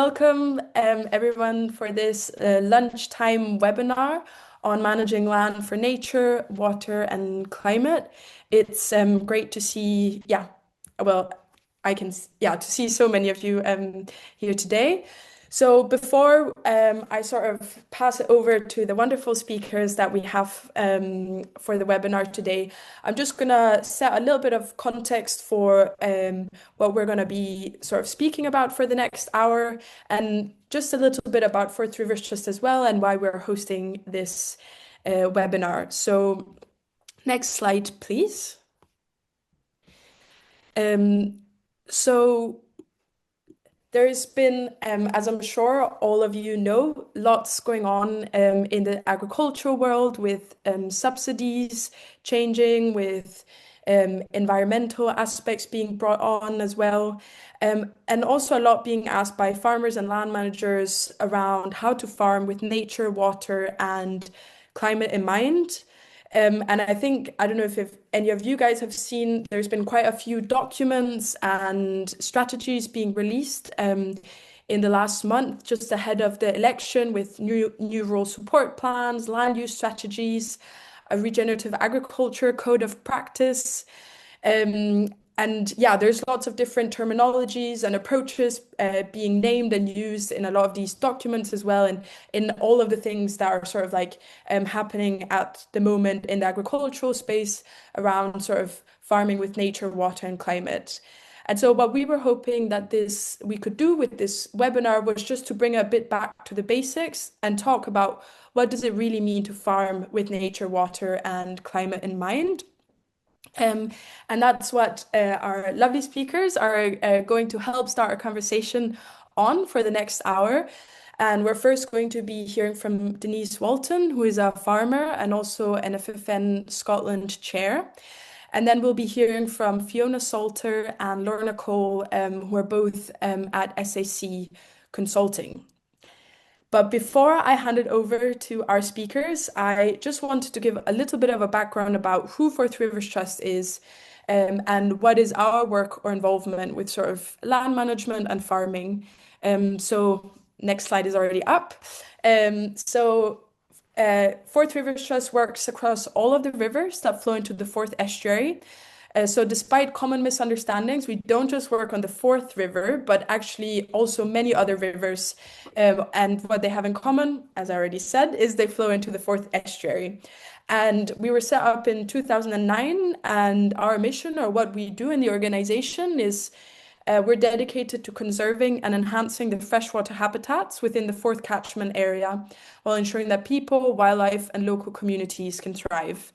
welcome everyone for this lunchtime webinar on managing land for nature, water, and climate. It's great to see, well, to see so many of you here today. So before I sort of pass it over to the wonderful speakers that we have for the webinar today, I'm just going to set a little bit of context for what we're going to be sort of speaking about for the next hour, and just a little bit about Forth Rivers Trust as well and why we're hosting this webinar. So next slide, please. So there's been, as I'm sure all of you know, lots going on in the agricultural world with subsidies changing, with environmental aspects being brought on as well, and also a lot being asked by farmers and land managers around how to farm with nature, water, and climate in mind. And I think, I don't know if any of you guys have seen, there's been quite a few documents and strategies being released in the last month, just ahead of the election, with new rural support plans, land use strategies, a regenerative agriculture code of practice. And yeah, there's lots of different terminologies and approaches being named and used in a lot of these documents as well, and in all of the things that are sort of like happening at the moment in the agricultural space around sort of farming with nature, water, and climate. And so what we were hoping that we could do with this webinar was just to bring a bit back to the basics and talk about what does it really mean to farm with nature, water, and climate in mind. And that's what our lovely speakers are going to help start a conversation on for the next hour. And we're first going to be hearing from Denise Walton, who is a farmer and also an FFN Scotland chair. And then we'll be hearing from Fiona Salter and Lorna Cole, who are both at SAC Consulting. But before I hand it over to our speakers, I just wanted to give a little bit of a background about who Forth Rivers Trust is, and what is our work or involvement with sort of land management and farming. So next slide is already up. Forth Rivers Trust works across all of the rivers that flow into the Forth estuary. So despite common misunderstandings, we don't just work on the Forth River, but actually also many other rivers. And what they have in common, as I already said, is they flow into the Forth estuary. And we were set up in 2009, and our mission, or what we do in the organization, is we're dedicated to conserving and enhancing the freshwater habitats within the Forth catchment area, while ensuring that people, wildlife, and local communities can thrive.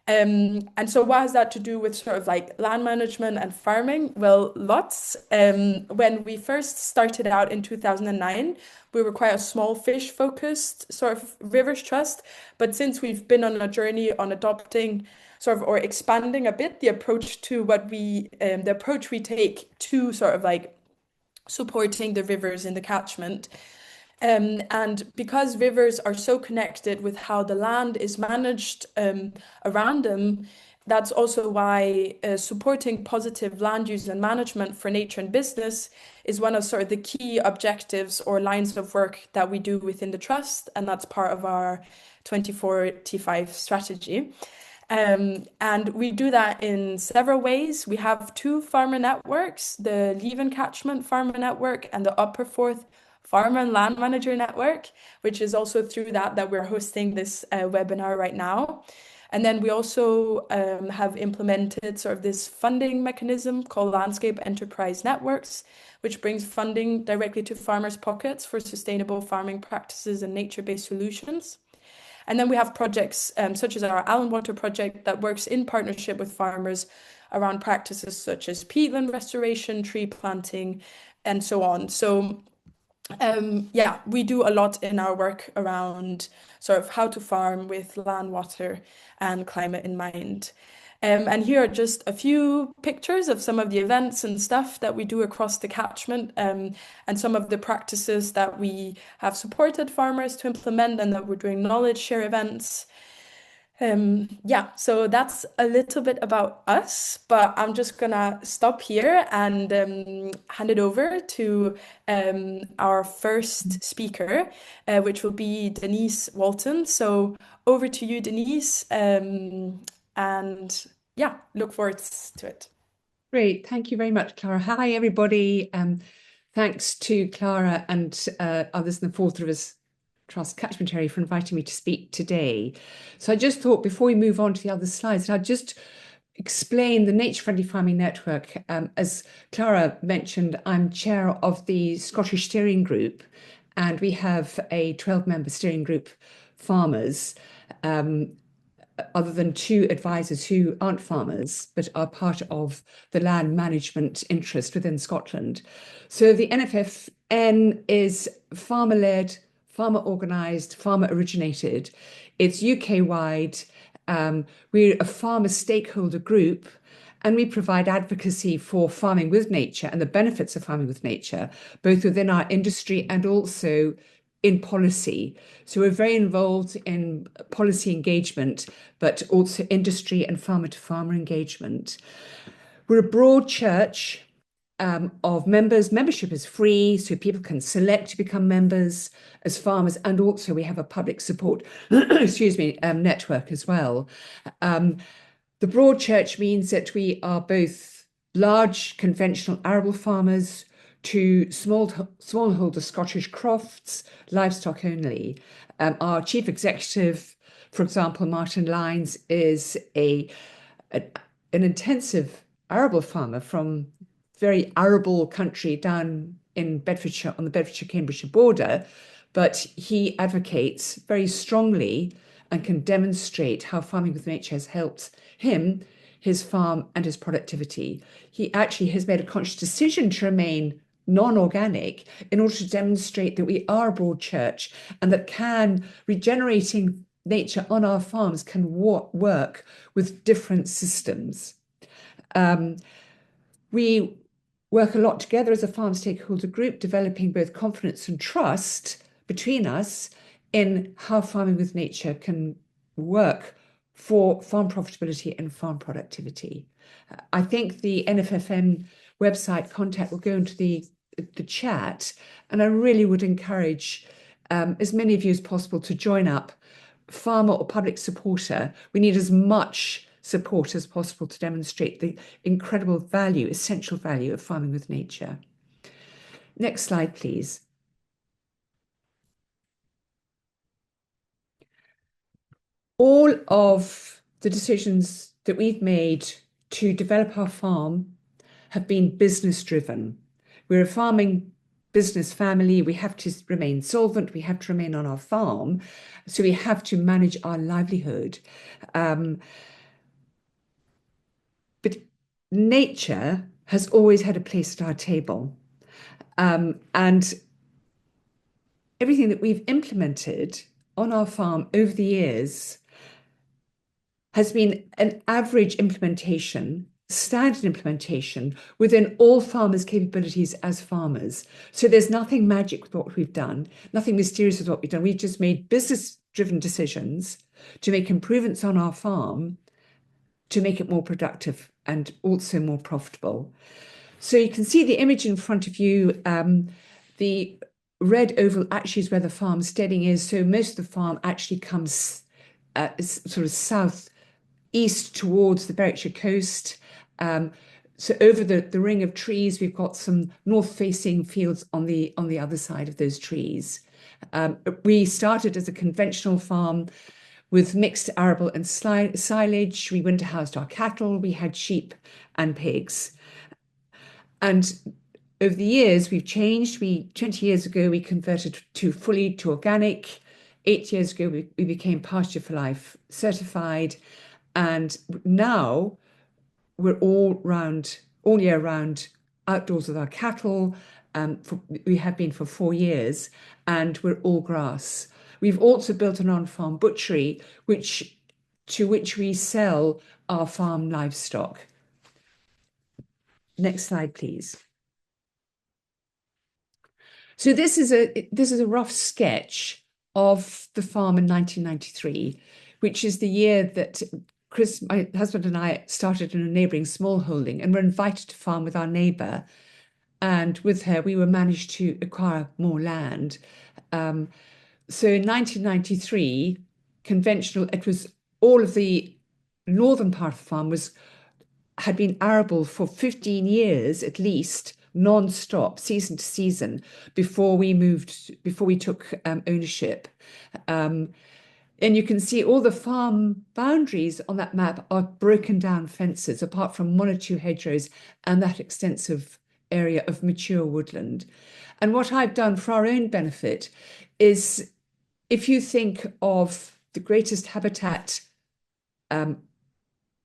And so what has that to do with sort of like land management and farming? Well, lots. When we first started out in 2009, we were quite a small fish focused sort of rivers trust. But since we've been on a journey on adopting sort of, or expanding a bit the approach we take to sort of like supporting the rivers in the catchment. And because rivers are so connected with how the land is managed around them, that's also why supporting positive land use and management for nature and business is one of sort of the key objectives or lines of work that we do within the trust, and that's part of our 2045 strategy. And we do that in several ways. We have two farmer networks, the Leven Catchment Farmer Network and the Upper Forth Farmer and Land Manager Network, which is also through that we're hosting this webinar right now. And then we also have implemented sort of this funding mechanism called Landscape Enterprise Networks, which brings funding directly to farmers' pockets for sustainable farming practices and nature-based solutions. And then we have projects such as our Allen Water project that works in partnership with farmers around practices such as peatland restoration, tree planting, and so on. So we do a lot in our work around sort of how to farm with land, water, and climate in mind. And here are just a few pictures of some of the events and stuff that we do across the catchment, and some of the practices that we have supported farmers to implement and that we're doing knowledge share events. Yeah, so that's a little bit about us, but I'm just gonna stop here and hand it over to our first speaker, which will be Denise Walton. So over to you, Denise, and yeah, look forward to it. Great. Thank you very much, Clara. Hi, everybody. Thanks to Clara and others in the Forth Rivers Trust catchment area for inviting me to speak today. So I just thought before we move on to the other slides, I'd just explain the Nature Friendly Farming Network. As Clara mentioned, I'm chair of the Scottish Steering Group, and we have a 12-member steering group, farmers. Other than two advisors who aren't farmers, but are part of the land management interest within Scotland. So the NFFN is farmer-led, farmer-organised, farmer-originated. It's UK-wide. We're a farmer stakeholder group, and we provide advocacy for farming with nature and the benefits of farming with nature, both within our industry and also in policy. So we're very involved in policy engagement, but also industry and farmer to farmer engagement. We're a broad church of members. Membership is free, so people can select to become members as farmers, and also we have a public support, excuse me, network as well. The broad church means that we are both large conventional arable farmers to smallholder Scottish crofts, livestock only. Our chief executive, for example, Martin Lyons, is an intensive arable farmer from very arable country down in Bedfordshire, on the Bedfordshire-Cambridgeshire border, but he advocates very strongly and can demonstrate how farming with nature has helped him, his farm, and his productivity. He actually has made a conscious decision to remain non-organic in order to demonstrate that we are a broad church and that regenerating nature on our farms can work with different systems. We work a lot together as a farm stakeholder group, developing both confidence and trust between us in how farming with nature can work for farm profitability and farm productivity. I think the NFFN website contact will go into the chat, and I really would encourage as many of you as possible to join up, farmer or public supporter. We need as much support as possible to demonstrate the incredible value, essential value of farming with nature. Next slide, please. All of the decisions that we've made to develop our farm have been business driven. We're a farming business family. We have to remain solvent. We have to remain on our farm. So we have to manage our livelihood. But nature has always had a place at our table. And everything that we've implemented on our farm over the years has been an average implementation, standard implementation within all farmers' capabilities as farmers. So there's nothing magic with what we've done, nothing mysterious with what we've done. We've just made business-driven decisions to make improvements on our farm to make it more productive and also more profitable. So you can see the image in front of you. The red oval actually is where the farm steading is. So most of the farm actually comes sort of southeast towards the Berwickshire coast. So over the ring of trees, we've got some north-facing fields on the other side of those trees. We started as a conventional farm with mixed arable and silage. We winter housed our cattle. We had sheep and pigs. And over the years, we've changed. 20 years ago, we converted fully to organic. 8 years ago, we became Pasture for Life certified. And now we're all year round outdoors with our cattle. We have been for 4 years, and we're all grass. We've also built an on-farm butchery, to which we sell our farm livestock. Next slide, please. So this is a rough sketch of the farm in 1993. which is the year that Chris, my husband, and I started in a neighbouring small holding and were invited to farm with our neighbour. And with her, we were managed to acquire more land. So in 1993, conventional, it was all of the northern part of the farm had been arable for 15 years at least, non-stop, season to season, before we took ownership. And you can see all the farm boundaries on that map are broken down fences, apart from one or two hedgerows and that extensive area of mature woodland. And what I've done for our own benefit is, if you think of the greatest habitat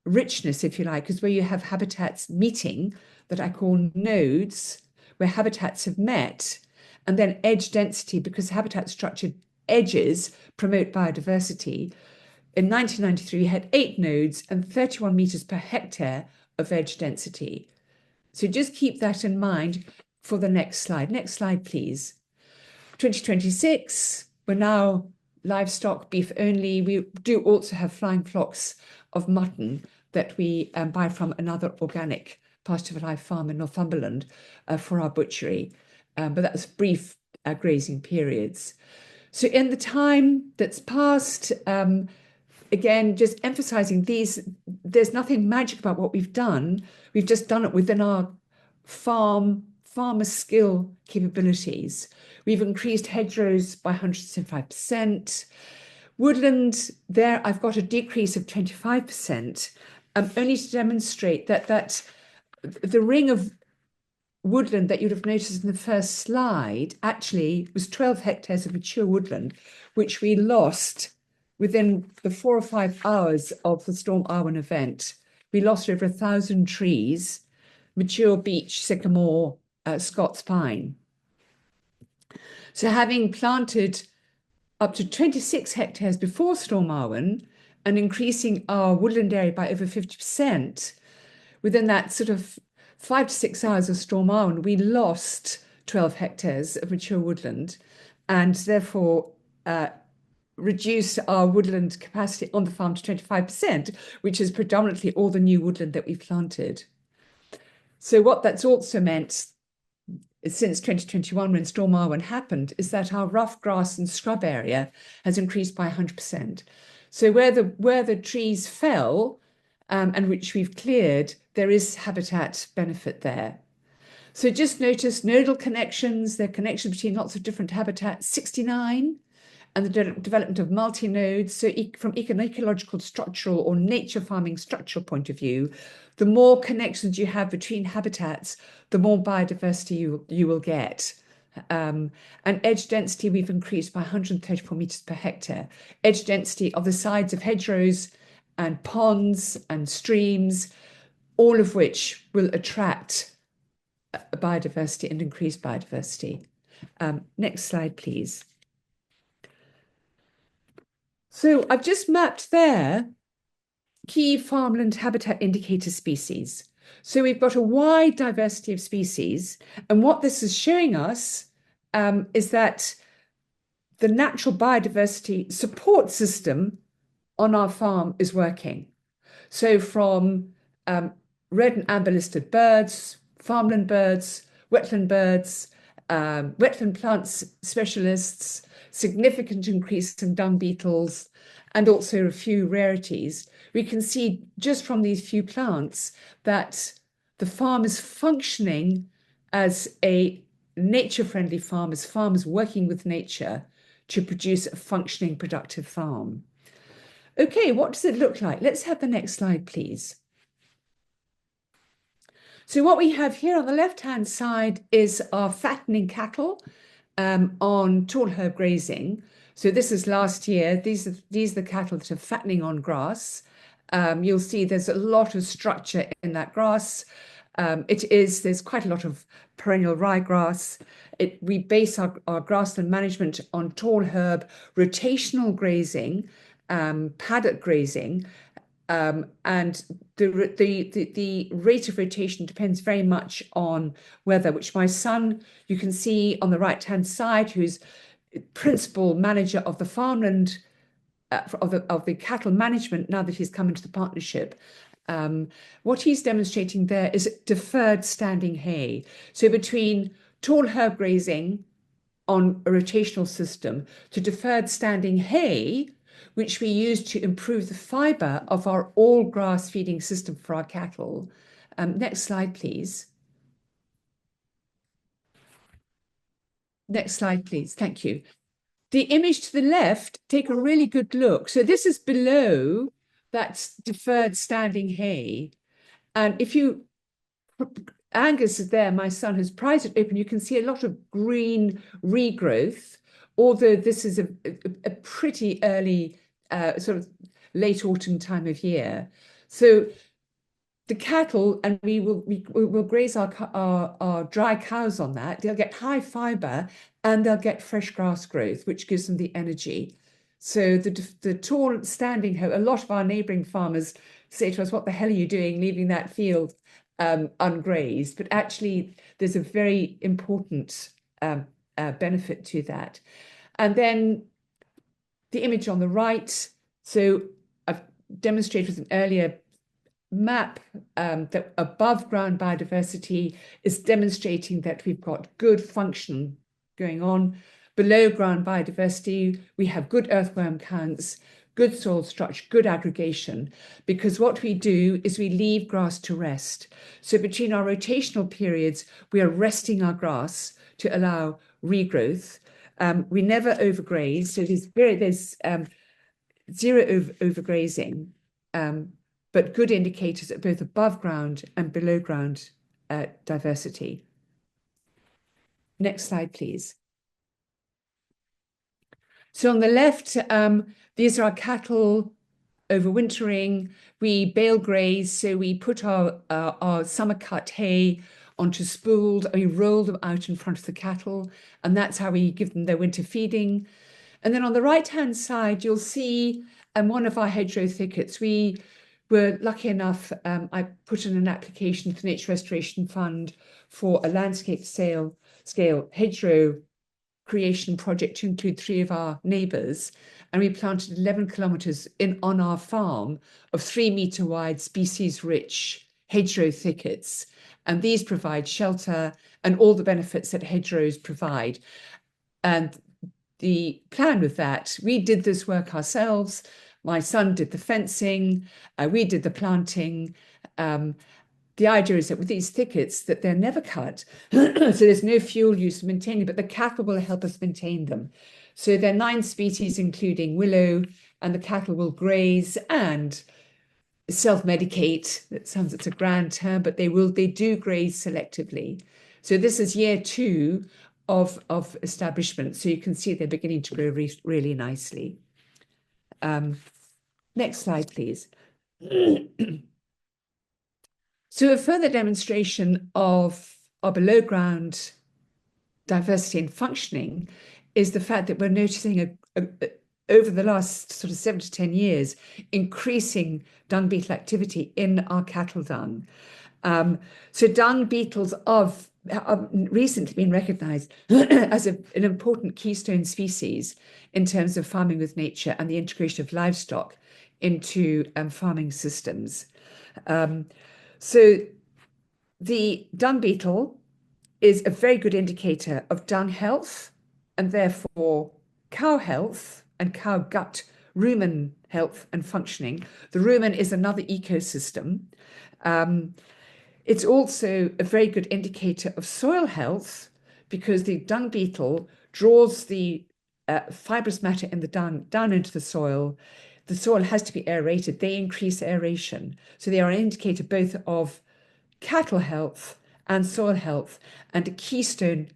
richness, if you like, is where you have habitats meeting that I call nodes, where habitats have met, and then edge density, because habitat structured edges promote biodiversity. In 1993, we had 8 nodes and 31 meters per hectare of edge density. So just keep that in mind for the next slide. Next slide, please. 2026, we're now livestock, beef only. We do also have flying flocks of mutton that we buy from another organic pasture life farm in Northumberland for our butchery. But that's brief grazing periods. So in the time that's passed, again, just emphasizing there's nothing magic about what we've done. We've just done it within our farmer skill capabilities. We've increased hedgerows by 175%. Woodland, there I've got a decrease of 25%, only to demonstrate that the ring of woodland that you'd have noticed in the first slide actually was 12 hectares of mature woodland, which we lost within the 4 or 5 hours of the Storm Arwen event. We lost over 1,000 trees, mature beech, sycamore, Scots pine. So having planted up to 26 hectares before Storm Arwen and increasing our woodland area by over 50%, within that sort of 5 to 6 hours of Storm Arwen, we lost 12 hectares of mature woodland and therefore reduced our woodland capacity on the farm to 25%, which is predominantly all the new woodland that we've planted. So what that's also meant since 2021, when Storm Arwen happened, is that our rough grass and scrub area has increased by 100%. So where the trees fell, and which we've cleared, there is habitat benefit there. So just notice nodal connections, there are connections between lots of different habitats, 69, and the development of multi-nodes. So from an ecological, structural, or nature farming structural point of view, the more connections you have between habitats, the more biodiversity you will get. And edge density, we've increased by 134 meters per hectare. Edge density of the sides of hedgerows and ponds and streams, all of which will attract biodiversity and increase biodiversity. Next slide, please. So I've just mapped there key farmland habitat indicator species. So we've got a wide diversity of species. And what this is showing us is that the natural biodiversity support system on our farm is working. So from red and amber listed birds, farmland birds, wetland plants specialists, significant increase in dung beetles, and also a few rarities, we can see just from these few plants that the farm is functioning as a nature-friendly farm, as farmers working with nature to produce a functioning, productive farm. Okay, what does it look like? Let's have the next slide, please. So what we have here on the left-hand side is our fattening cattle on tall herb grazing. So this is last year. These are the cattle that are fattening on grass. You'll see there's a lot of structure in that grass. There's quite a lot of perennial ryegrass. We base our grassland management on tall herb rotational grazing, paddock grazing, and the rate of rotation depends very much on weather, which my son, you can see on the right-hand side, who's principal manager of the farmland of the cattle management now that he's come into the partnership. What he's demonstrating there is deferred standing hay. So between tall herb grazing on a rotational system to deferred standing hay, which we use to improve the fibre of our all grass feeding system for our cattle. Next slide, please. Next slide, please. Thank you. The image to the left, take a really good look. So this is below that deferred standing hay. And if you, Angus is there, my son has pried it open, you can see a lot of green regrowth, although this is a pretty early, sort of late autumn time of year. So the cattle, and we will graze our dry cows on that. They'll get high fibre and they'll get fresh grass growth, which gives them the energy. So the tall standing hoe, a lot of our neighbouring farmers say to us, "What the hell are you doing, leaving that field ungrazed?" But actually, there's a very important benefit to that. And then the image on the right. So I've demonstrated with an earlier map that above ground biodiversity is demonstrating that we've got good function going on. Below ground biodiversity, we have good earthworm counts, good soil structure, good aggregation, because what we do is we leave grass to rest. So between our rotational periods, we are resting our grass to allow regrowth. We never overgraze, so there's zero overgrazing, but good indicators at both above ground and below ground diversity. Next slide, please. So on the left, these are our cattle overwintering. We bale graze, so we put our summer cut hay onto spools and we roll them out in front of the cattle, and that's how we give them their winter feeding. And then on the right-hand side, you'll see one of our hedgerow thickets. We were lucky enough, I put in an application to the Nature Restoration Fund for a landscape scale hedgerow creation project to include 3 of our neighbours, and we planted 11 kilometres on our farm of 3-metre wide species-rich hedgerow thickets, and these provide shelter and all the benefits that hedgerows provide. And the plan with that, we did this work ourselves. My son did the fencing, we did the planting. The idea is that with these thickets that they're never cut, so there's no fuel use to maintain, but the cattle will help us maintain them. So there are 9 species, including willow, and the cattle will graze and self-medicate. It sounds, it's a grand term, but they do graze selectively. So this is year 2 of establishment. So you can see they're beginning to grow really nicely. Next slide, please. So a further demonstration of our below ground diversity and functioning is the fact that we're noticing over the last sort of 7 to 10 years, increasing dung beetle activity in our cattle dung. So dung beetles have recently been recognised as an important keystone species in terms of farming with nature and the integration of livestock into farming systems. So the dung beetle is a very good indicator of dung health and therefore cow health and cow gut rumen health and functioning. The rumen is another ecosystem. It's also a very good indicator of soil health because the dung beetle draws the fibrous matter in the dung down into the soil. The soil has to be aerated. They increase aeration. So they are an indicator both of cattle health and soil health and a keystone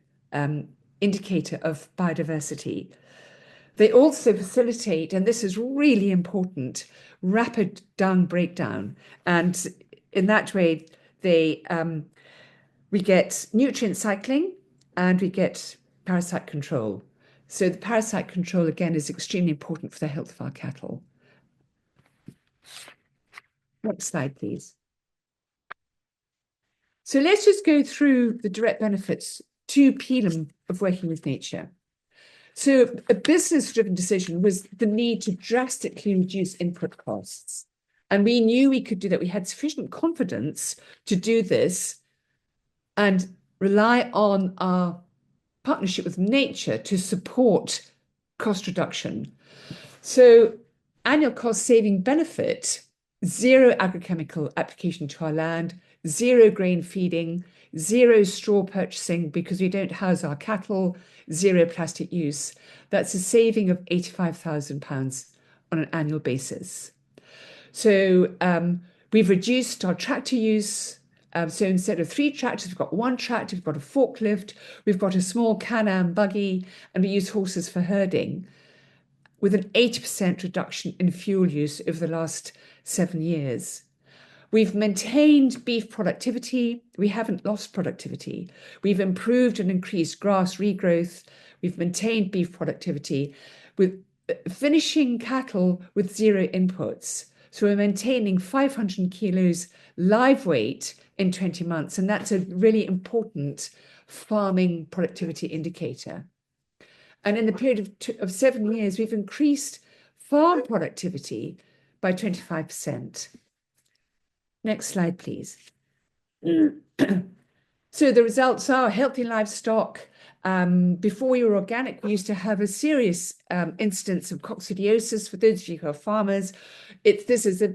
indicator of biodiversity. They also facilitate, and this is really important, rapid dung breakdown. And in that way, we get nutrient cycling and we get parasite control. So the parasite control, again, is extremely important for the health of our cattle. Next slide, please. So let's just go through the direct benefits to Pelham of working with nature. So a business-driven decision was the need to drastically reduce input costs. And we knew we could do that. We had sufficient confidence to do this and rely on our partnership with nature to support cost reduction. So annual cost saving benefit, zero agrochemical application to our land, zero grain feeding, zero straw purchasing because we don't house our cattle, zero plastic use. That's a saving of £85,000 on an annual basis. So we've reduced our tractor use. So instead of 3 tractors, we've got 1 tractor, we've got a forklift, we've got a small Can-Am buggy, and we use horses for herding, with an 80% reduction in fuel use over the last 7 years. We've maintained beef productivity. We haven't lost productivity. We've improved and increased grass regrowth. We've maintained beef productivity with finishing cattle with zero inputs. So we're maintaining 500 kilos live weight in 20 months. And that's a really important farming productivity indicator. And in the period of 7 years, we've increased farm productivity by 25%. Next slide, please. So the results are healthy livestock. Before we were organic, we used to have a serious instance of coccidiosis. For those of you who are farmers, this is a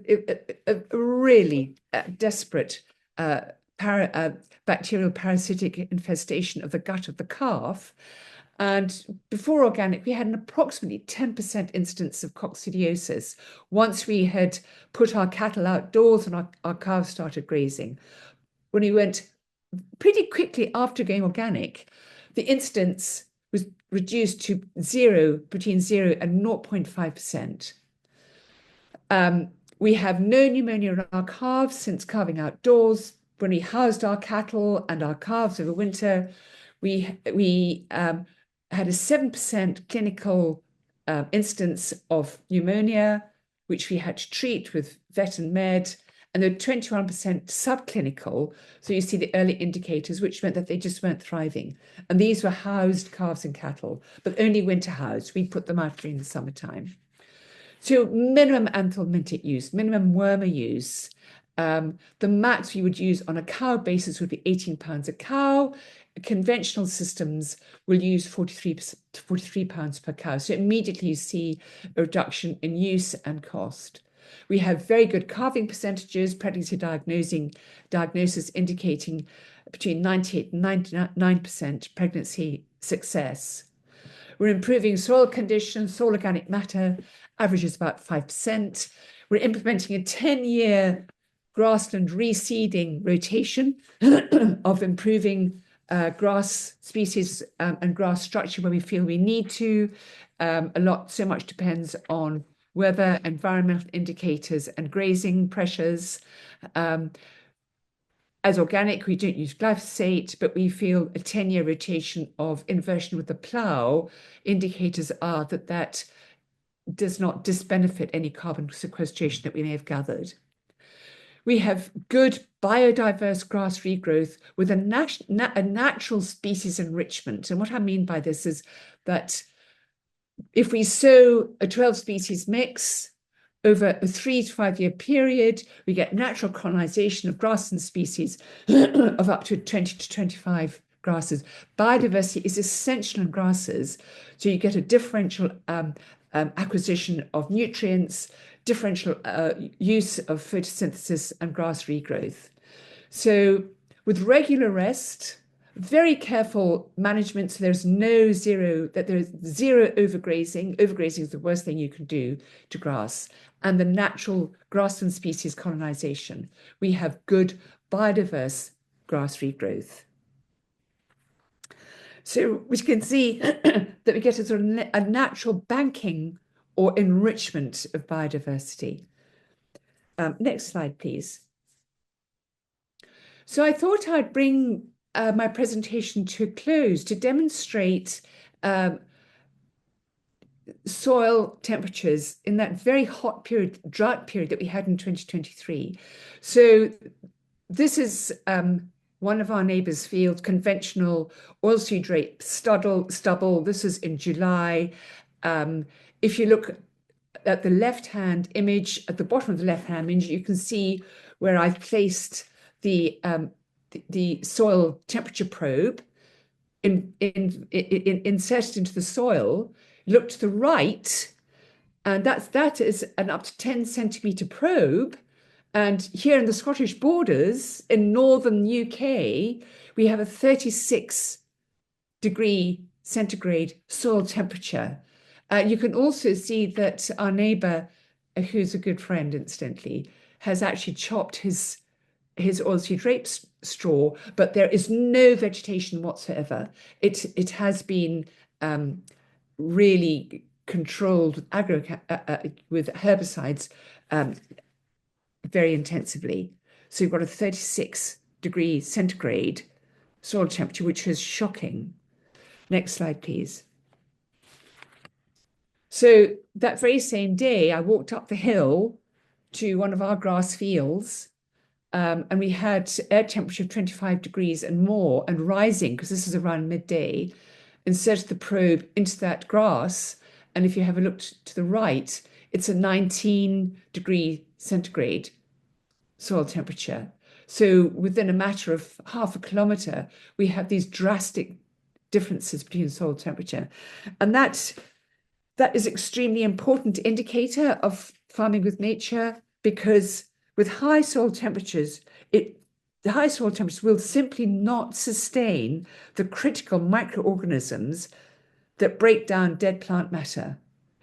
really desperate bacterial parasitic infestation of the gut of the calf. And before organic, we had an approximately 10% instance of coccidiosis once we had put our cattle outdoors and our calves started grazing. When we went pretty quickly after going organic, the incidence was reduced to between 0 and 0.5%. We have no pneumonia in our calves since calving outdoors. When we housed our cattle and our calves over winter, we had a 7% clinical instance of pneumonia, which we had to treat with vet and med, and there were 21% subclinical. So you see the early indicators, which meant that they just weren't thriving. And these were housed calves and cattle, but only winter housed. We put them out during the summertime. So minimum anthelmintic use, minimum wormer use. The max we would use on a cow basis would be £18 a cow. Conventional systems will use 43 pounds per cow. So immediately you see a reduction in use and cost. We have very good calving percentages, pregnancy diagnosis indicating between 98 and 99% pregnancy success. We're improving soil conditions, soil organic matter averages about 5%. We're implementing a 10-year grassland reseeding rotation of improving grass species and grass structure where we feel we need to. So much depends on weather, environmental indicators, and grazing pressures. As organic, we don't use glyphosate, but we feel a 10-year rotation of inversion with the plough indicators are that does not disbenefit any carbon sequestration that we may have gathered. We have good biodiverse grass regrowth with a natural species enrichment. And what I mean by this is that if we sow a 12 species mix over a 3 to 5 year period, we get natural colonization of grassland species of up to 20 to 25 grasses. Biodiversity is essential in grasses. So you get a differential acquisition of nutrients, differential use of photosynthesis and grass regrowth. So with regular rest, very careful management, so there's zero overgrazing. Overgrazing is the worst thing you can do to grass, and the natural grassland species colonization. We have good biodiverse grass regrowth. So we can see that we get a sort of a natural banking or enrichment of biodiversity. Next slide, please. So I thought I'd bring my presentation to a close to demonstrate soil temperatures in that very hot period, drought period that we had in 2023. So this is one of our neighbours' fields, conventional oilseed rape stubble. This is in July. If you look at the left-hand image, at the bottom of the left-hand image, you can see where I've placed the soil temperature probe inserted into the soil. Look to the right, and that is an up to 10 centimetre probe. And here in the Scottish borders, in northern UK, we have a 36-degree centigrade soil temperature. You can also see that our neighbour, who's a good friend, incidentally, has actually chopped his oilseed rape straw, but there is no vegetation whatsoever. It has been really controlled with herbicides very intensively. So you've got a 36-degree centigrade soil temperature, which is shocking. Next slide, please. So that very same day, I walked up the hill to one of our grass fields, and we had air temperature of 25 degrees and more and rising, because this is around midday. Inserted the probe into that grass, and if you have a look to the right, it's a 19-degree centigrade soil temperature. So within a matter of half a kilometre, we have these drastic differences between soil temperature. And that is extremely important indicator of farming with nature, because with high soil temperatures, the high soil temperatures will simply not sustain the critical microorganisms that break down dead plant matter.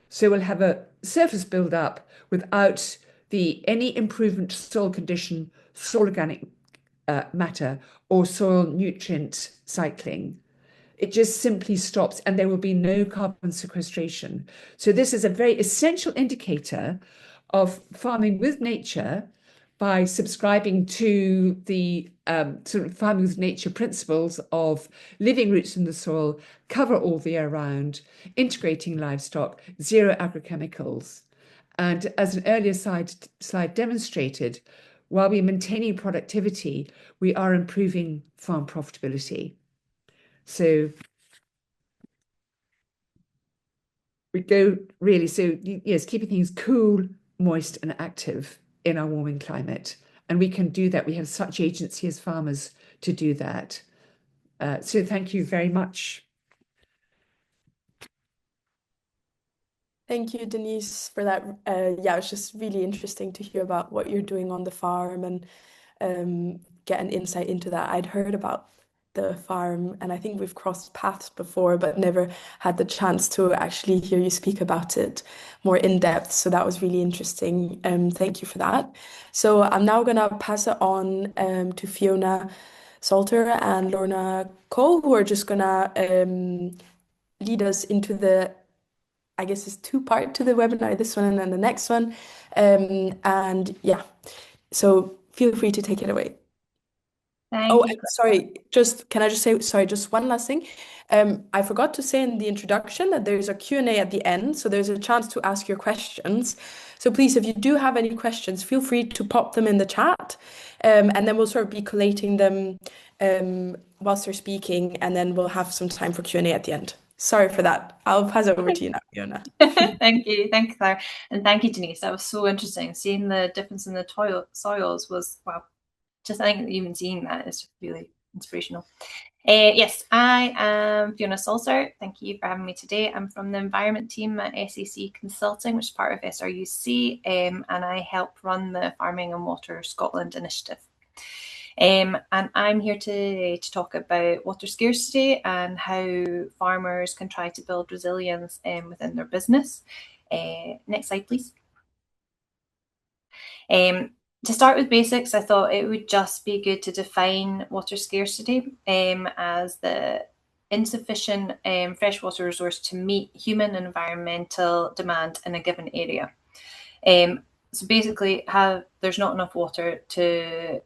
So we'll have a surface build-up without any improvement to soil condition, soil organic matter, or soil nutrient cycling. It just simply stops, and there will be no carbon sequestration. So this is a very essential indicator of farming with nature by subscribing to the sort of farming with nature principles of living roots in the soil, cover all the year round, integrating livestock, zero agrochemicals. And as an earlier slide demonstrated, while we're maintaining productivity, we are improving farm profitability. So we go really, so yes, keeping things cool, moist, and active in our warming climate. And we can do that. We have such agency as farmers to do that. So thank you very much. Thank you, Denise, for that. Yeah, it's just really interesting to hear about what you're doing on the farm and get an insight into that. I'd heard about the farm, and I think we've crossed paths before, but never had the chance to actually hear you speak about it more in depth. So that was really interesting. Thank you for that. So I'm now gonna pass it on to Fiona Salter and Lorna Cole, who are just gonna lead us into the, I guess it's two-part to the webinar, this one and then the next one. And yeah, so feel free to take it away. Oh, Thank you. sorry, can I just say, sorry, just one last thing. I forgot to say in the introduction that there's a Q&A at the end, so there's a chance to ask your questions. So please, if you do have any questions, feel free to pop them in the chat, and then we'll sort of be collating them whilst they're speaking, and then we'll have some time for Q&A at the end. Sorry for that. I'll pass it over to you now, Fiona. Thank you, Claire, and thank you, Denise. That was so interesting. Seeing the difference in the soils was, wow. Just I think even seeing that is really inspirational. Yes, I am Fiona Salter. Thank you for having me today. I'm from the environment team at SAC Consulting, which is part of SRUC, and I help run the Farming and Water Scotland initiative. And I'm here today to talk about water scarcity and how farmers can try to build resilience within their business. Next slide, please. To start with basics, I thought it would just be good to define water scarcity as the insufficient freshwater resource to meet human and environmental demand in a given area. So basically, there's not enough water to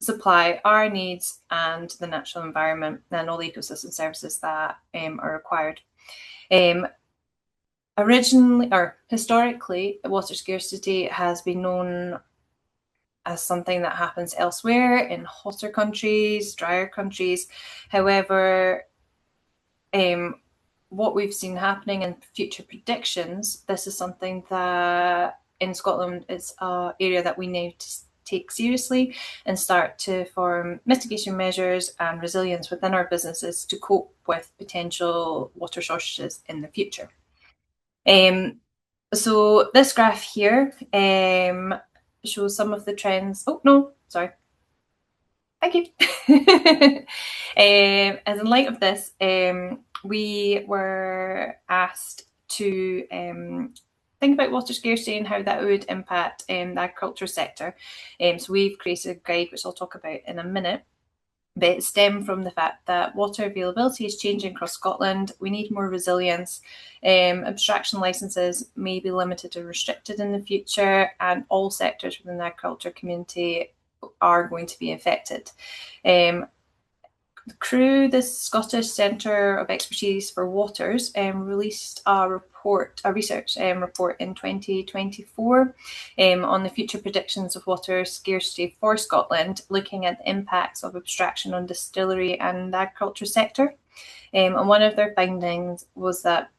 supply our needs and the natural environment and all the ecosystem services that are required. Originally or historically, water scarcity has been known as something that happens elsewhere in hotter countries, drier countries. However, what we've seen happening in future predictions, this is something that in Scotland is an area that we need to take seriously and start to form mitigation measures and resilience within our businesses to cope with potential water shortages in the future. So this graph here shows some of the trends. Oh, no, sorry. Thank you. As in light of this, we were asked to think about water scarcity and how that would impact the agriculture sector. So we've created a guide, which I'll talk about in a minute. But it stemmed from the fact that water availability is changing across Scotland. We need more resilience. Abstraction licences may be limited or restricted in the future, and all sectors within the agriculture community are going to be affected. CREW, the Scottish Centre of Expertise for Waters, released a research report in 2024 on the future predictions of water scarcity for Scotland, looking at the impacts of abstraction on distillery and the agriculture sector. And one of their findings was that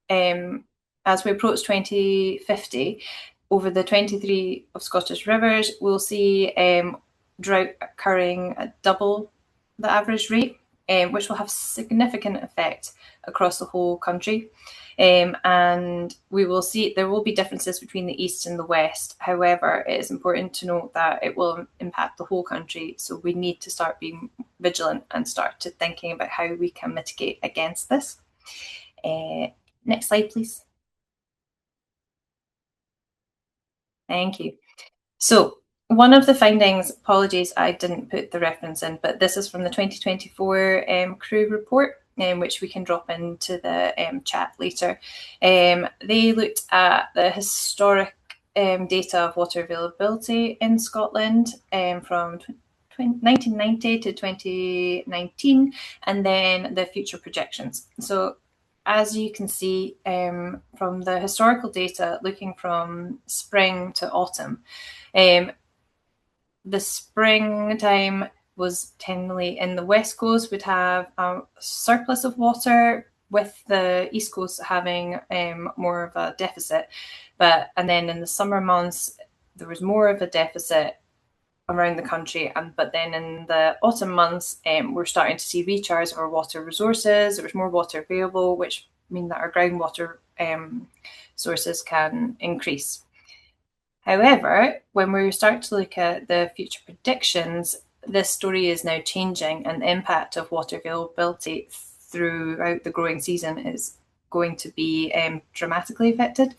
as we approach 2050, over the 23 of Scottish rivers, we'll see drought occurring at double the average rate, which will have significant effect across the whole country. And we will see there will be differences between the east and the west. However, it is important to note that it will impact the whole country. So we need to start being vigilant and start to thinking about how we can mitigate against this. Next slide, please. Thank you. So one of the findings, apologies, I didn't put the reference in, but this is from the 2024 CREW report, which we can drop into the chat later. They looked at the historic data of water availability in Scotland from 1990 to 2019, and then the future projections. So as you can see from the historical data, looking from spring to autumn, the springtime was generally in the west coast would have a surplus of water, with the east coast having more of a deficit. And then in the summer months, there was more of a deficit around the country. But then in the autumn months, we're starting to see recharge of our water resources. There was more water available, which mean that our groundwater sources can increase. However, when we start to look at the future predictions, this story is now changing, and the impact of water availability throughout the growing season is going to be dramatically affected.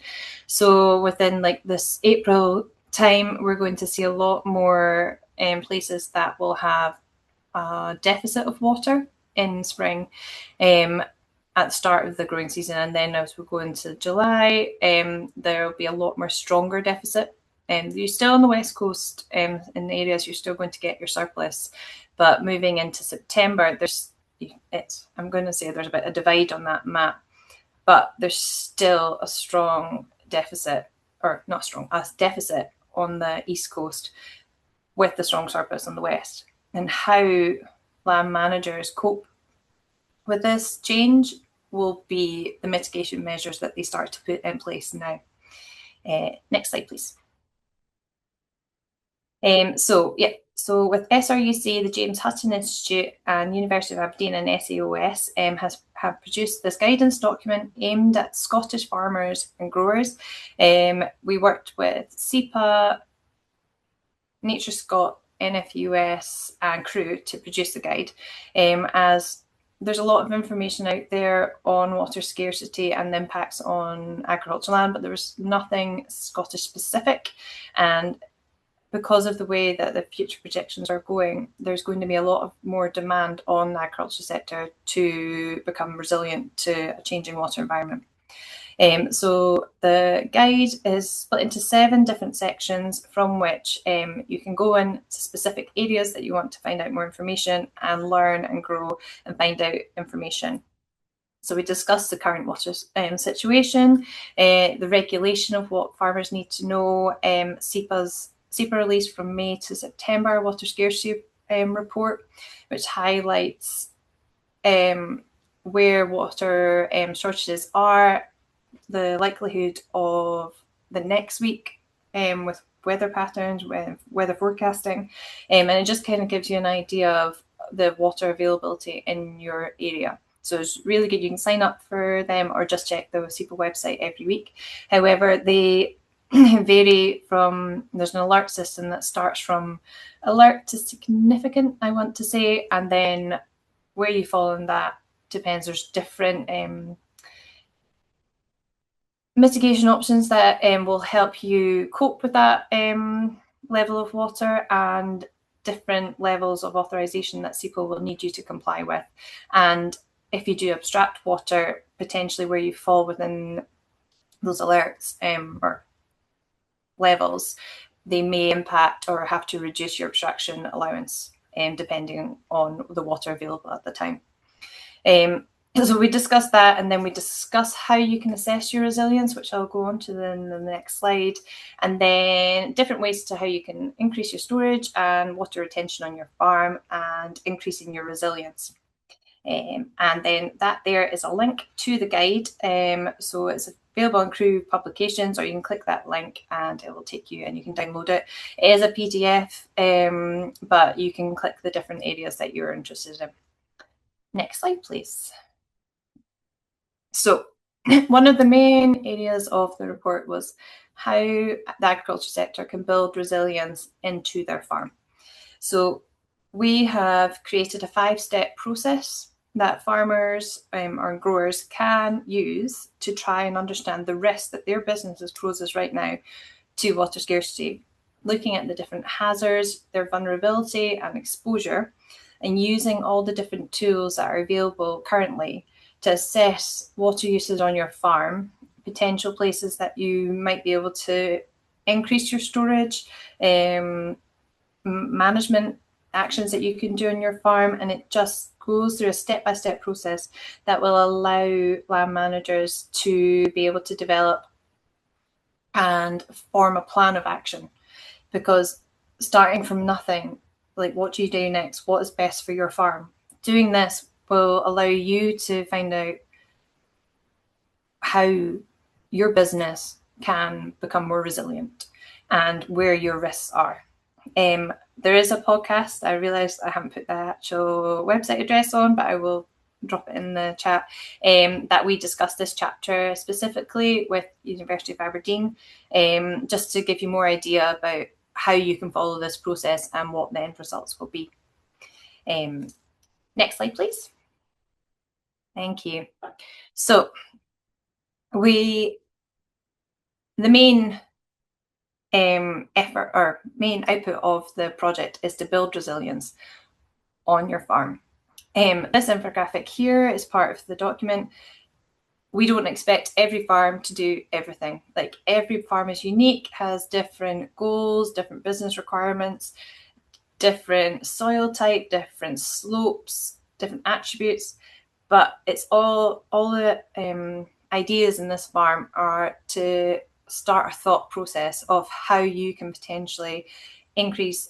So within like this April time, we're going to see a lot more places that will have a deficit of water in spring at the start of the growing season. And then as we go into July, there will be a lot more stronger deficit. You're still on the west coast in the areas you're still going to get your surplus, but moving into September, I'm going to say there's a bit of a divide on that map, but there's still a strong deficit, or not strong, a deficit on the east coast with the strong surplus on the west. And how land managers cope with this change will be the mitigation measures that they start to put in place now. Next slide, please. So with SRUC, the James Hutton Institute and University of Aberdeen and SAOS have produced this guidance document aimed at Scottish farmers and growers. We worked with SEPA, NatureScot, NFUS and CREW to produce the guide, as there's a lot of information out there on water scarcity and the impacts on agricultural land, but there was nothing Scottish specific. And because of the way that the future projections are going, there's going to be a lot of more demand on the agriculture sector to become resilient to a changing water environment. So the guide is split into 7 different sections, from which you can go into specific areas that you want to find out more information and learn and grow and find out information. So we discussed the current water situation, the regulation of what farmers need to know, SEPA's SEPA released from May to September water scarcity report, which highlights where water shortages are, the likelihood of the next week with weather patterns, with weather forecasting, and it just kind of gives you an idea of the water availability in your area. So it's really good. You can sign up for them or just check the SEPA website every week. However, they vary from, there's an alert system that starts from alert to significant, I want to say, and then where you fall in that depends. There's different mitigation options that will help you cope with that level of water, and different levels of authorization that SEPA will need you to comply with. And if you do abstract water, potentially where you fall within those alerts or levels, they may impact or have to reduce your abstraction allowance depending on the water available at the time. So we discuss that, and then we discuss how you can assess your resilience, which I'll go on to in the next slide, and then different ways to how you can increase your storage and water retention on your farm and increasing your resilience. And then that there is a link to the guide. So it's available in Crew Publications, or you can click that link and it will take you and you can download it. It is a PDF, but you can click the different areas that you're interested in. Next slide, please. So one of the main areas of the report was how the agriculture sector can build resilience into their farm. So we have created a 5-step process that farmers or growers can use to try and understand the risk that their business poses right now to water scarcity, looking at the different hazards, their vulnerability and exposure, and using all the different tools that are available currently to assess water usage on your farm, potential places that you might be able to increase your storage, management actions that you can do on your farm, and it just goes through a step-by-step process that will allow land managers to be able to develop and form a plan of action. Because starting from nothing, like what do you do next? What is best for your farm? Doing this will allow you to find out how your business can become more resilient and where your risks are. There is a podcast. I realised I haven't put the actual website address on, but I will drop it in the chat, that we discussed this chapter specifically with University of Aberdeen, just to give you more idea about how you can follow this process and what the end results will be. Next slide, please. Thank you. So the main effort or main output of the project is to build resilience on your farm. This infographic here is part of the document. We don't expect every farm to do everything. Like, every farm is unique, has different goals, different business requirements, different soil type, different slopes, different attributes. But it's all the ideas in this farm are to start a thought process of how you can potentially increase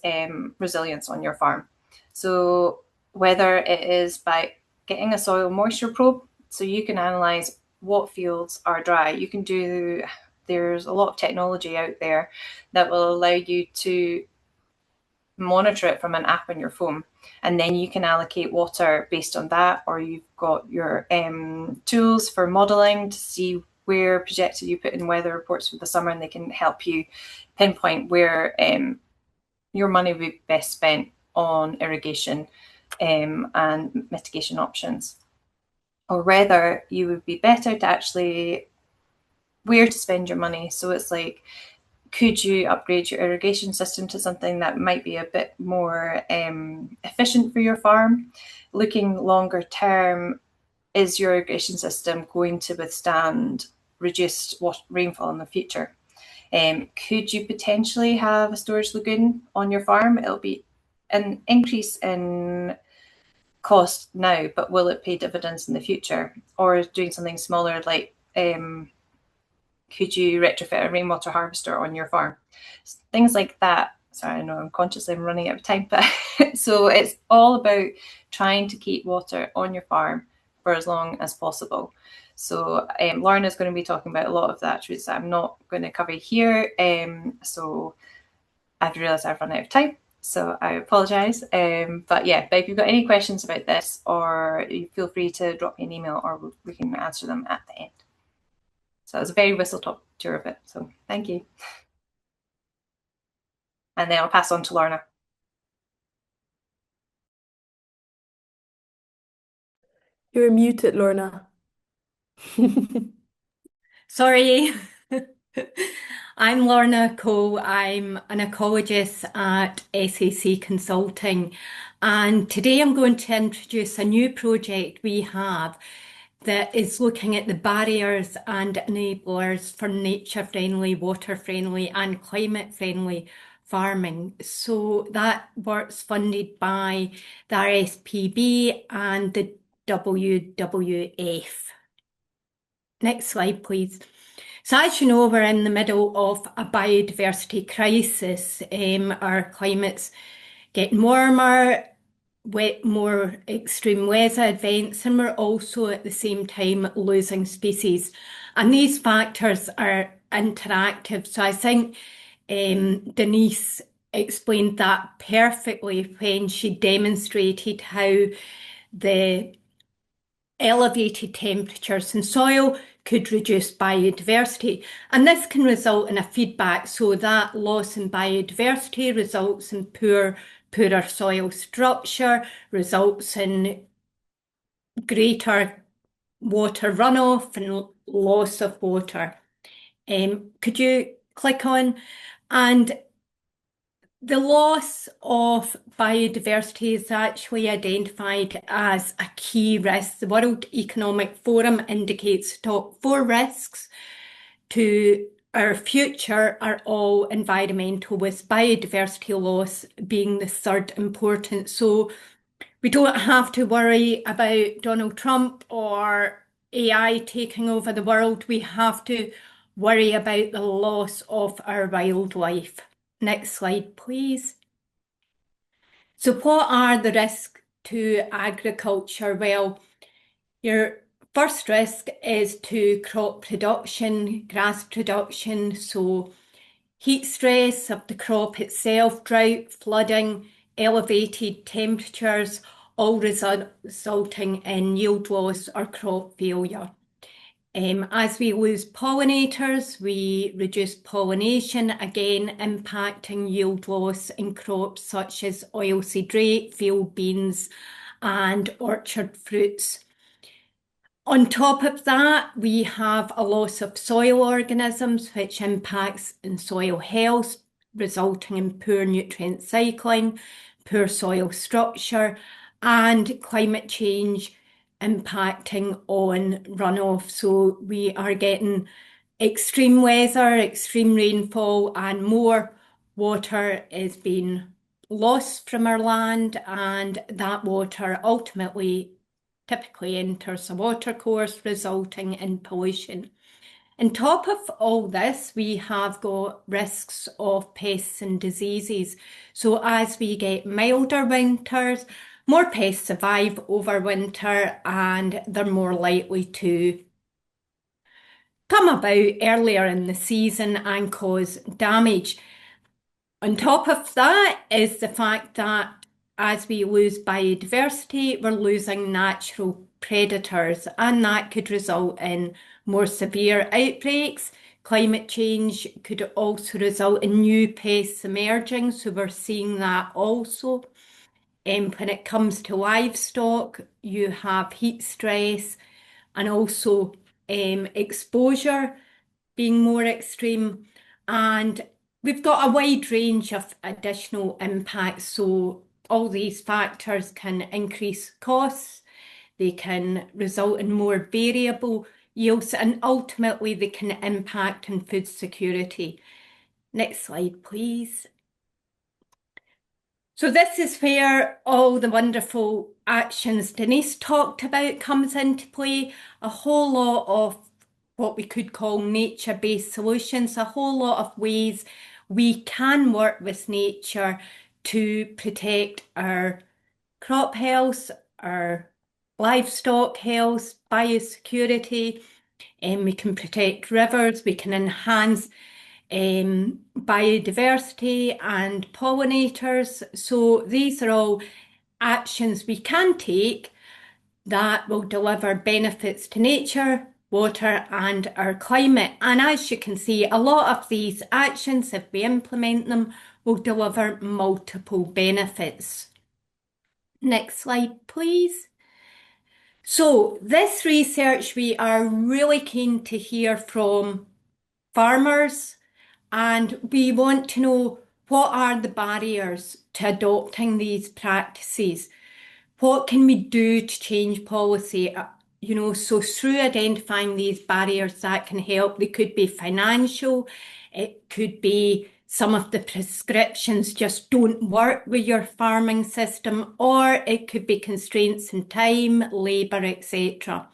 resilience on your farm. So whether it is by getting a soil moisture probe, so you can analyze what fields are dry. You can do, there's a lot of technology out there that will allow you to monitor it from an app on your phone, and then you can allocate water based on that, or you've got your tools for modeling to see where projected you put in weather reports for the summer, and they can help you pinpoint where your money would be best spent on irrigation and mitigation options, or whether you would be better to actually where to spend your money. So it's like, could you upgrade your irrigation system to something that might be a bit more efficient for your farm? Looking longer term, is your irrigation system going to withstand reduced rainfall in the future? Could you potentially have a storage lagoon on your farm? It'll be an increase in cost now, but will it pay dividends in the future? Or doing something smaller, like could you retrofit a rainwater harvester on your farm? Things like that. Sorry, I know I'm consciously running out of time, but so it's all about trying to keep water on your farm for as long as possible. So Lorna is going to be talking about a lot of the attributes that I'm not going to cover here. So I've realised I've run out of time, so I apologise. But if you've got any questions about this, or you feel free to drop me an email, or we can answer them at the end. So it was a very whistle-top tour of it. So thank you. And then I'll pass on to Lorna. You're muted, Lorna. Sorry. I'm Lorna Cole. I'm an ecologist at SAC Consulting, and today I'm going to introduce a new project we have that is looking at the barriers and enablers for nature-friendly, water-friendly and climate-friendly farming. So that work's funded by the RSPB and the WWF. Next slide, please. So as you know, we're in the middle of a biodiversity crisis. Our climate's getting warmer, more extreme weather events, and we're also at the same time losing species. And these factors are interactive. So I think Denise explained that perfectly when she demonstrated how the elevated temperatures in soil could reduce biodiversity. And this can result in a feedback, so that loss in biodiversity results in poorer soil structure, results in greater water runoff and loss of water. Could you click on? And the loss of biodiversity is actually identified as a key risk. The World Economic Forum indicates top 4 risks to our future are all environmental, with biodiversity loss being the third important. So we don't have to worry about Donald Trump or AI taking over the world. We have to worry about the loss of our wildlife. Next slide, please. So what are the risks to agriculture? Well, your first risk is to crop production, grass production, so heat stress of the crop itself, drought, flooding, elevated temperatures, all resulting in yield loss or crop failure. As we lose pollinators, we reduce pollination, again impacting yield loss in crops such as oilseed rape, field beans and orchard fruits. On top of that, we have a loss of soil organisms, which impacts in soil health, resulting in poor nutrient cycling, poor soil structure, and climate change impacting on runoff. So we are getting extreme weather, extreme rainfall, and more water is being lost from our land, and that water ultimately typically enters a watercourse, resulting in pollution. On top of all this, we have got risks of pests and diseases. So as we get milder winters, more pests survive over winter and they're more likely to come about earlier in the season and cause damage. On top of that is the fact that as we lose biodiversity, we're losing natural predators, and that could result in more severe outbreaks. Climate change could also result in new pests emerging, so we're seeing that also. When it comes to livestock, you have heat stress and also exposure being more extreme, and we've got a wide range of additional impacts. So all these factors can increase costs, they can result in more variable yields, and ultimately they can impact on food security. Next slide, please. So this is where all the wonderful actions Denise talked about comes into play. A whole lot of what we could call nature-based solutions, a whole lot of ways we can work with nature to protect our crop health, our livestock health, biosecurity, and we can protect rivers, we can enhance biodiversity and pollinators. So these are all actions we can take that will deliver benefits to nature, water and our climate. And as you can see, a lot of these actions, if we implement them, will deliver multiple benefits. Next slide, please. So this research, we are really keen to hear from farmers, and we want to know what are the barriers to adopting these practices. What can we do to change policy? So through identifying these barriers that can help, they could be financial, it could be some of the prescriptions just don't work with your farming system, or it could be constraints in time, labour, etc.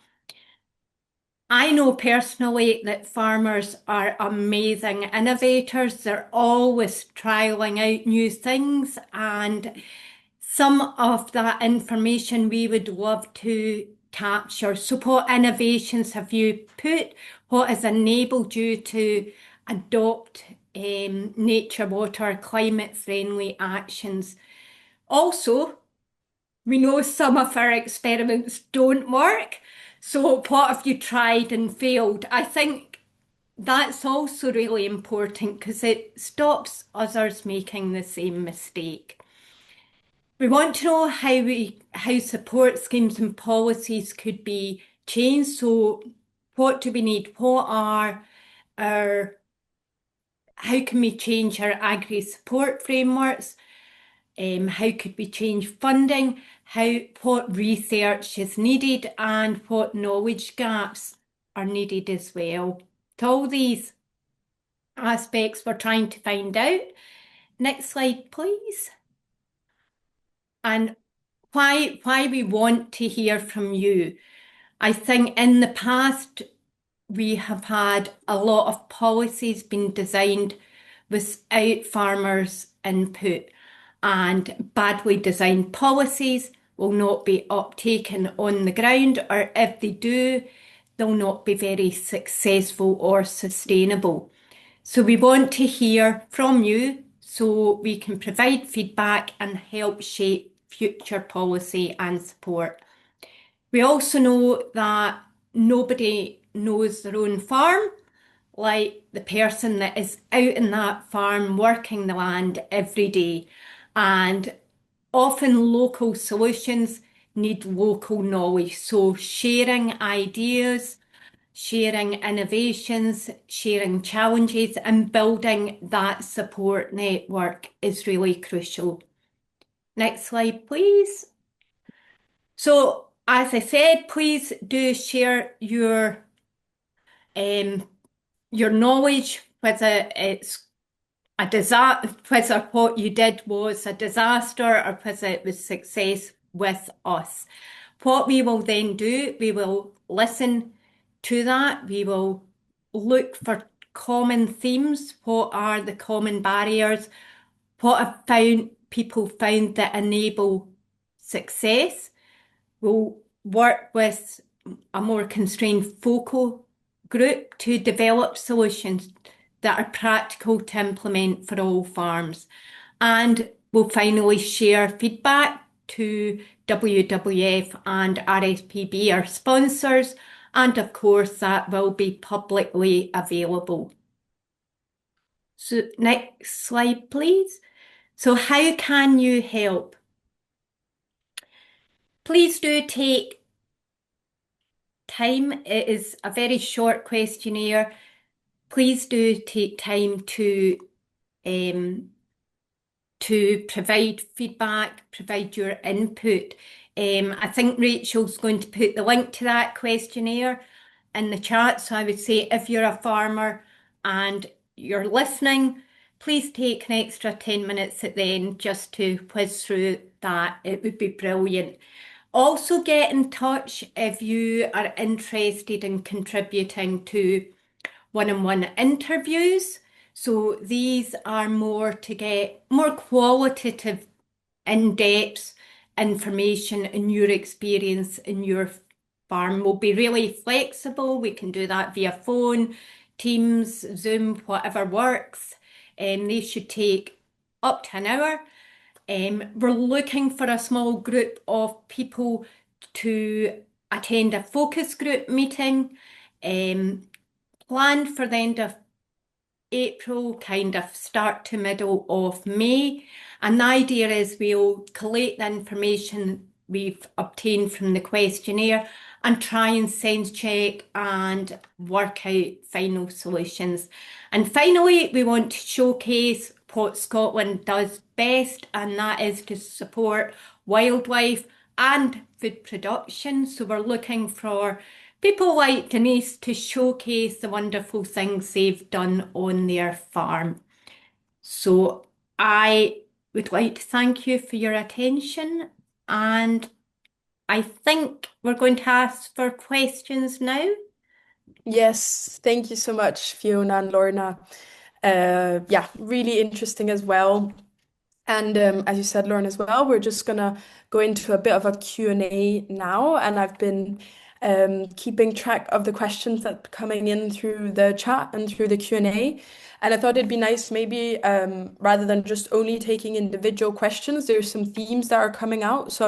I know personally that farmers are amazing innovators. They're always trialling out new things, and some of that information we would love to capture. So what innovations have you put? What has enabled you to adopt nature, water, climate-friendly actions? Also, we know some of our experiments don't work. So what have you tried and failed? I think that's also really important because it stops others making the same mistake. We want to know how support schemes and policies could be changed. So what do we need? How can we change our agri support frameworks? How could we change funding? What research is needed and what knowledge gaps are needed as well. So all these aspects we're trying to find out. Next slide, please. And why we want to hear from you. I think in the past, we have had a lot of policies being designed without farmers' input, and badly designed policies will not be uptaken on the ground, or if they do, they'll not be very successful or sustainable. So we want to hear from you so we can provide feedback and help shape future policy and support. We also know that nobody knows their own farm like the person that is out in that farm working the land every day. And often local solutions need local knowledge. So sharing ideas, sharing innovations, sharing challenges and building that support network is really crucial. Next slide, please. So as I said, please do share your knowledge, whether it's a disaster, whether what you did was a disaster or whether it was success with us. What we will then do, we will listen to that. We will look for common themes. What are the common barriers? What have people found that enable success? We'll work with a more constrained focal group to develop solutions that are practical to implement for all farms. And we'll finally share feedback to WWF and RSPB, our sponsors, and of course that will be publicly available. So next slide, please. So how can you help? Please do take time. It is a very short questionnaire. Please do take time to provide feedback, provide your input. I think Rachel's going to put the link to that questionnaire in the chat. So I would say if you're a farmer and you're listening, please take an extra 10 minutes at the end just to whiz through that. It would be brilliant. Also get in touch if you are interested in contributing to one-on-one interviews. So these are more to get more qualitative, in-depth information in your experience in your farm. We'll be really flexible. We can do that via phone, Teams, Zoom, whatever works. They should take up to an hour. We're looking for a small group of people to attend a focus group meeting, planned for the end of April, kind of start to middle of May. And the idea is we'll collate the information we've obtained from the questionnaire and try and sense check and work out final solutions. And finally, we want to showcase what Scotland does best, and that is to support wildlife and food production. So we're looking for people like Denise to showcase the wonderful things they've done on their farm. So I would like to thank you for your attention, and I think we're going to ask for questions now. Yes, thank you so much, Fiona and Lorna. Yeah, really interesting as well. And as you said, Lorna, as well, we're just gonna go into a bit of a Q&A now, and I've been keeping track of the questions that are coming in through the chat and through the Q&A. And I thought it'd be nice, maybe rather than just only taking individual questions, there's some themes that are coming out. So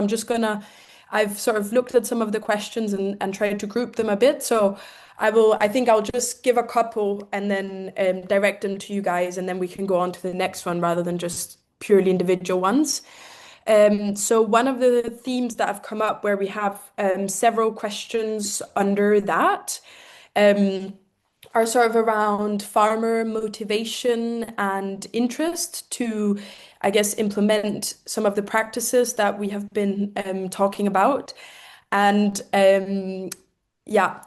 I've sort of looked at some of the questions and tried to group them a bit. So I think I'll just give a couple and then direct them to you guys, and then we can go on to the next one rather than just purely individual ones. So one of the themes that have come up where we have several questions under that are sort of around farmer motivation and interest to, I guess, implement some of the practices that we have been talking about. And yeah,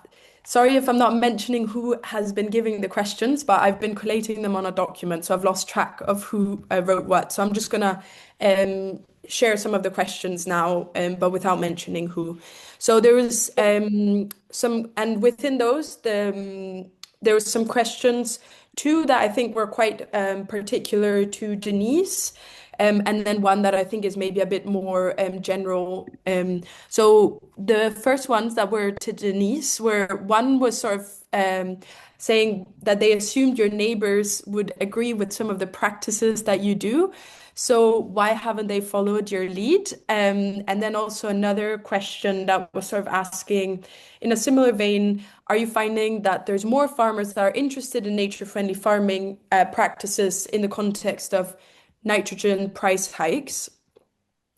sorry if I'm not mentioning who has been giving the questions, but I've been collating them on a document, so I've lost track of who wrote what. So I'm just gonna share some of the questions now, but without mentioning who. So there was some, and within those, there was some questions too that I think were quite particular to Denise. And then one that I think is maybe a bit more general. So the first ones that were to Denise one was sort of saying that they assumed your neighbors would agree with some of the practices that you do. So why haven't they followed your lead? And then also another question that was sort of asking, in a similar vein, are you finding that there's more farmers that are interested in nature-friendly farming practices in the context of nitrogen price hikes?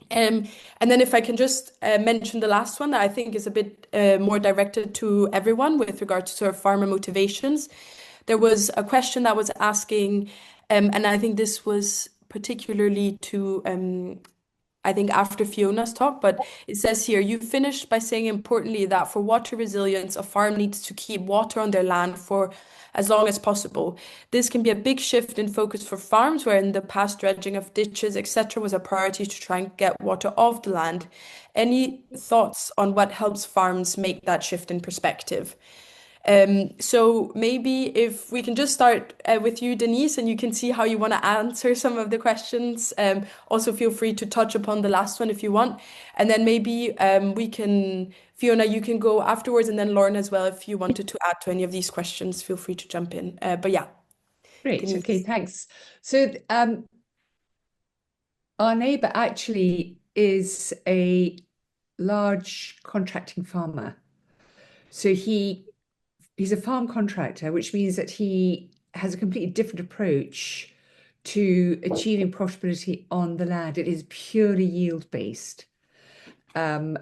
And then if I can just mention the last one that I think is a bit more directed to everyone with regard to sort of farmer motivations. There was a question that was asking, and I think this was particularly to, I think after Fiona's talk, but it says here, you finished by saying importantly that for water resilience, a farm needs to keep water on their land for as long as possible. This can be a big shift in focus for farms where in the past dredging of ditches, etc. was a priority to try and get water off the land. Any thoughts on what helps farms make that shift in perspective? So maybe if we can just start with you, Denise, and you can see how you want to answer some of the questions. Also feel free to touch upon the last one if you want. And then maybe Fiona, you can go afterwards, and then Lorna as well, if you wanted to add to any of these questions, feel free to jump in. But yeah. Great, Denise. okay, thanks. So our neighbour actually is a large contracting farmer. So he's a farm contractor, which means that he has a completely different approach to achieving profitability on the land. It is purely yield-based. And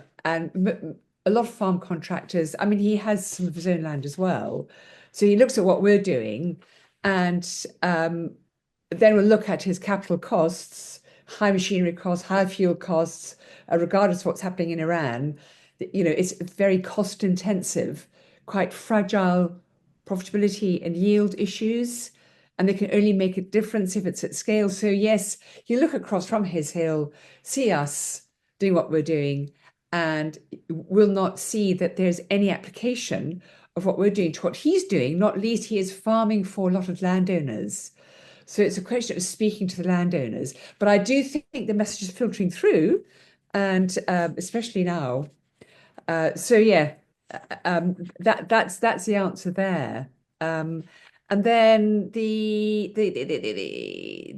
a lot of farm contractors, I mean, he has some of his own land as well. So he looks at what we're doing, and then we'll look at his capital costs, high machinery costs, high fuel costs, regardless of what's happening in Iran. You know, it's very cost intensive, quite fragile profitability and yield issues, and they can only make a difference if it's at scale. So yes, you look across from his hill, see us doing what we're doing, and will not see that there's any application of what we're doing to what he's doing. Not least, he is farming for a lot of landowners. So it's a question of speaking to the landowners. But I do think the message is filtering through, and especially now. So yeah, that's the answer there. And then the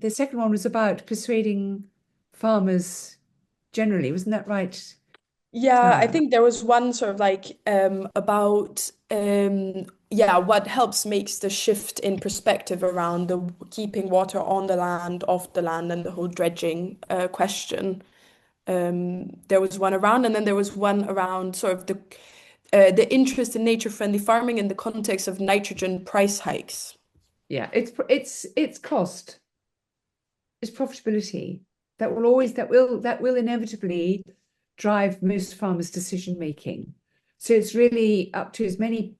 second one was about persuading farmers generally, wasn't that right? Yeah, I Clara? think there was one sort of like about yeah, what helps makes the shift in perspective around the keeping water on the land, off the land, and the whole dredging question. There was one around, and then there was one around sort of the interest in nature-friendly farming in the context of nitrogen price hikes. Yeah, it's cost, it's profitability that will inevitably drive most farmers' decision making. So it's really up to as many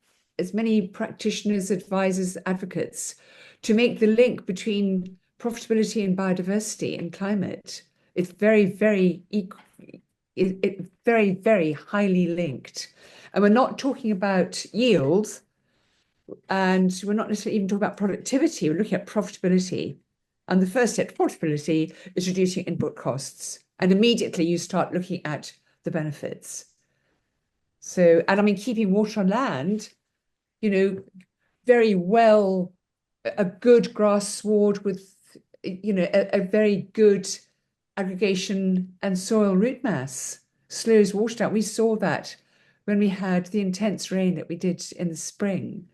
practitioners, advisors, advocates to make the link between profitability and biodiversity and climate. It's very, very very, very highly linked. And we're not talking about yield, and we're not necessarily even talking about productivity. We're looking at profitability. And the first step to profitability is reducing input costs. And immediately you start looking at the benefits. So, and I mean, keeping water on land, very well, a good grass sward with, a very good aggregation and soil root mass slows water down. We saw that when we had the intense rain that we did in the spring.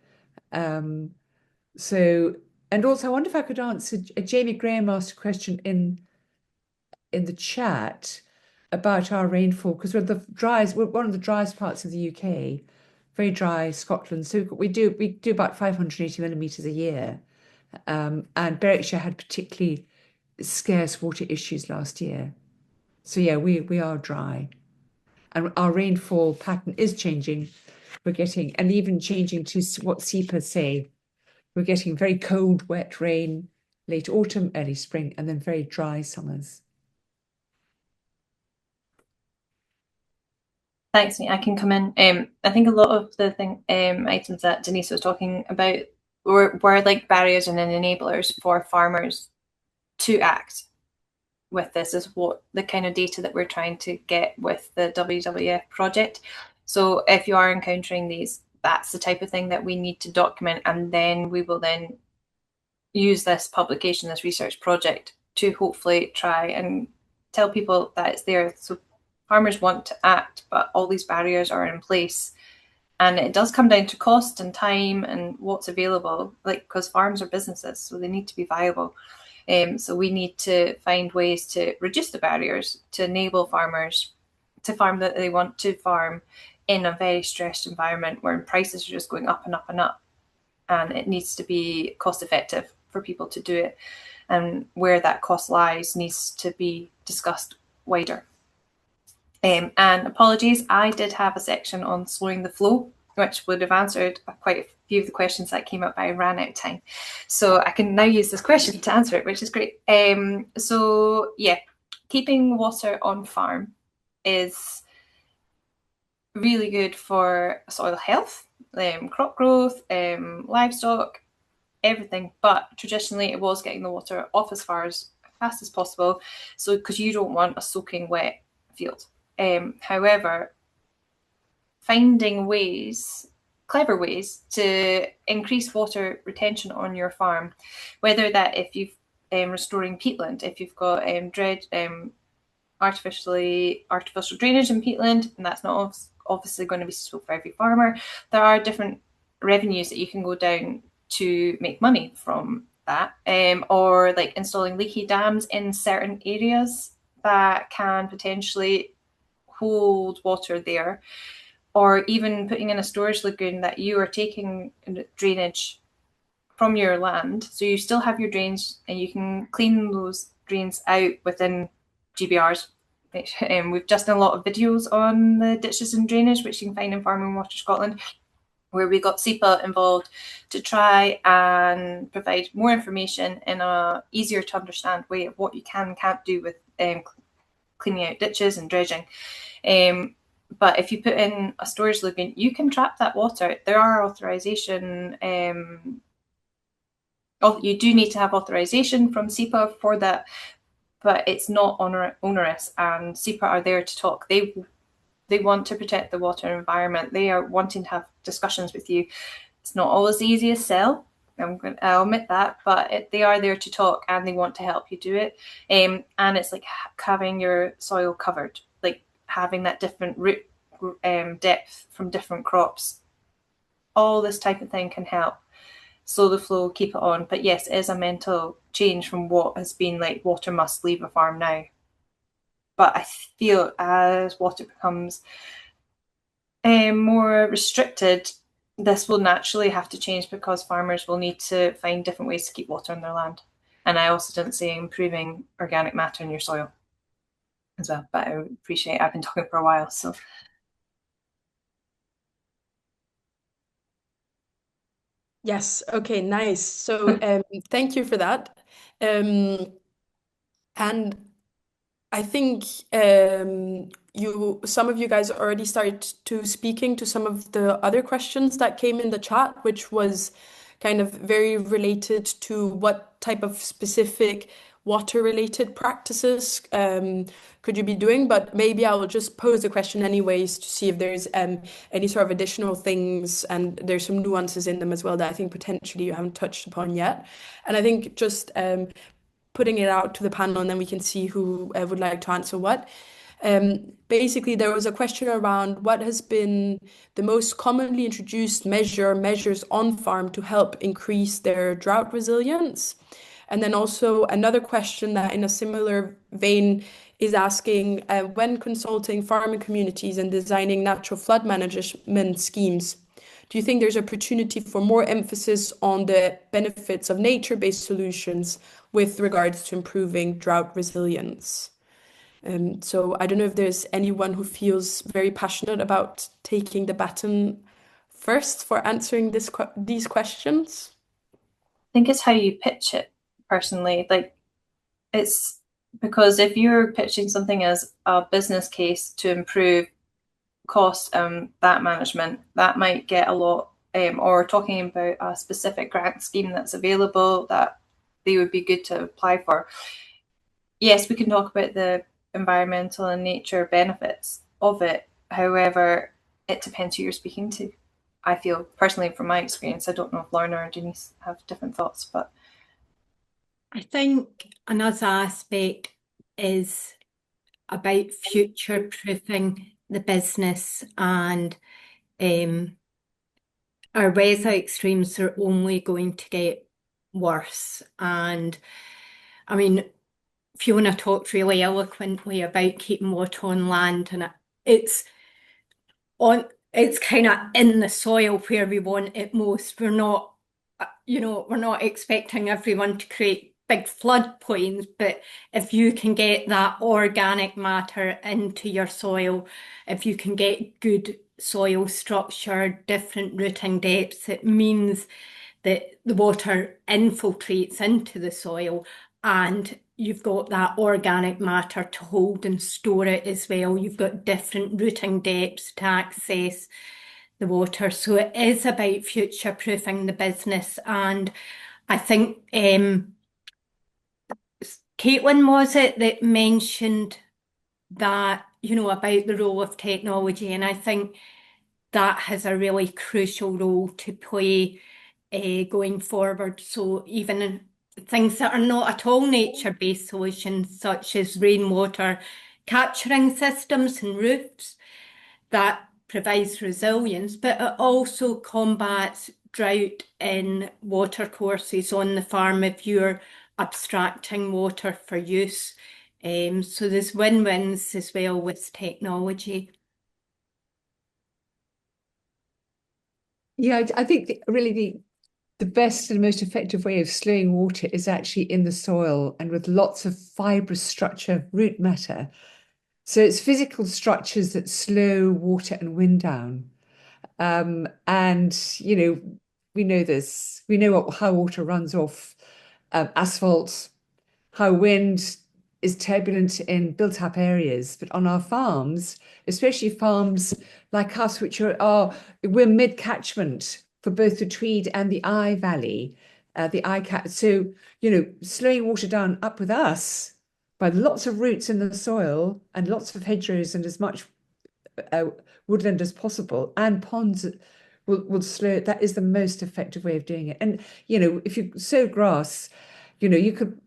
So, and also I wonder if I could answer, Jamie Graham asked a question in the chat about our rainfall, because we're one of the driest parts of the UK, very dry Scotland. So we do about 580 millimeters a year. And Berwickshire had particularly scarce water issues last year. So yeah, we are dry. And our rainfall pattern is changing. We're getting, and even changing to what SEPA say, we're getting very cold, wet rain, late autumn, early spring, and then very dry summers. Thanks, I can come in. I think a lot of the items that Denise was talking about were like barriers and enablers for farmers to act with this, is what the kind of data that we're trying to get with the WWF project. So if you are encountering these, that's the type of thing that we need to document, and then we will then use this publication, this research project, to hopefully try and tell people that it's there. So farmers want to act, but all these barriers are in place. And it does come down to cost and time and what's available, like, because farms are businesses, so they need to be viable. So we need to find ways to reduce the barriers to enable farmers to farm that they want to farm in a very stressed environment where prices are just going up and up and up. And it needs to be cost effective for people to do it. And where that cost lies needs to be discussed wider. And apologies, I did have a section on slowing the flow, which would have answered quite a few of the questions that came up, but I ran out of time. So I can now use this question to answer it, which is great. So yeah, keeping water on farm is really good for soil health, crop growth, livestock, everything. But traditionally it was getting the water off as fast as possible. So, because you don't want a soaking wet field. However, finding clever ways to increase water retention on your farm, whether that if you've restoring peatland, if you've got artificial drainage in peatland, and that's not obviously going to be suitable for every farmer. There are different revenues that you can go down to make money from that, or like installing leaky dams in certain areas that can potentially hold water there, or even putting in a storage lagoon that you are taking drainage from your land, so you still have your drains and you can clean those drains out within GBRs. We've just done a lot of videos on the ditches and drainage, which you can find in Farming Water Scotland, where we got SEPA involved to try and provide more information in a easier to understand way of what you can and can't do with cleaning out ditches and dredging. But if you put in a storage lagoon, you can trap that water. There are authorization. You do need to have authorization from SEPA for that, but it's not onerous. And SEPA are there to talk. They want to protect the water environment. They are wanting to have discussions with you. It's not always the easiest sell. I'll admit that, but they are there to talk and they want to help you do it. And it's like having your soil covered, like having that different root depth from different crops. All this type of thing can help slow the flow, keep it on. But yes, it is a mental change from what has been like water must leave a farm now. But I feel as water becomes more restricted, this will naturally have to change because farmers will need to find different ways to keep water on their land. And I also didn't say improving organic matter in your soil as well, but I appreciate I've been talking for a while, so. Yes, okay, nice. So thank you for that. And I think some of you guys already started to speaking to some of the other questions that came in the chat, which was kind of very related to what type of specific water-related practices could you be doing? But maybe I will just pose a question anyways to see if there's any sort of additional things, and there's some nuances in them as well that I think potentially you haven't touched upon yet. And I think just putting it out to the panel, and then we can see who would like to answer what. Basically, there was a question around what has been the most commonly introduced measures on farm to help increase their drought resilience. And then also another question that in a similar vein is asking, when consulting farming communities and designing natural flood management schemes, do you think there's opportunity for more emphasis on the benefits of nature-based solutions with regards to improving drought resilience? So I don't know if there's anyone who feels very passionate about taking the baton first for answering these questions. I think it's how you pitch it personally. Like, it's because if you're pitching something as a business case to improve cost that management, that might get a lot, or talking about a specific grant scheme that's available that they would be good to apply for. Yes, we can talk about the environmental and nature benefits of it. However, it depends who you're speaking to. I feel personally from my experience, I don't know if Lorna or Denise have different thoughts, but I think another aspect is about future-proofing the business, and our weather extremes are only going to get worse. And I mean, Fiona talked really eloquently about keeping water on land, and it's kind of in the soil where we want it most. We're not, we're not expecting everyone to create big floodplains, but if you can get that organic matter into your soil, if you can get good soil structure, different rooting depths, it means that the water infiltrates into the soil and you've got that organic matter to hold and store it as well. You've got different rooting depths to access the water. So it is about future-proofing the business. And I think Caitlin, was it, that mentioned that, about the role of technology. And I think that has a really crucial role to play going forward. So even in things that are not at all nature-based solutions, such as rainwater capturing systems and roofs, that provides resilience, but it also combats drought in water courses on the farm if you're abstracting water for use. So there's win-wins as well with technology. Yeah, I think really the best and most effective way of slowing water is actually in the soil and with lots of fibrous structure, root matter. So it's physical structures that slow water and wind down. And, we know this. We know how water runs off asphalt, how wind is turbulent in built-up areas, but on our farms, especially farms like us, which we're mid-catchment for both the Tweed and the Eye Valley, so slowing water down up with us by lots of roots in the soil and lots of hedgerows and as much woodland as possible and ponds will slow it. That is the most effective way of doing it. And if you sow grass, you could,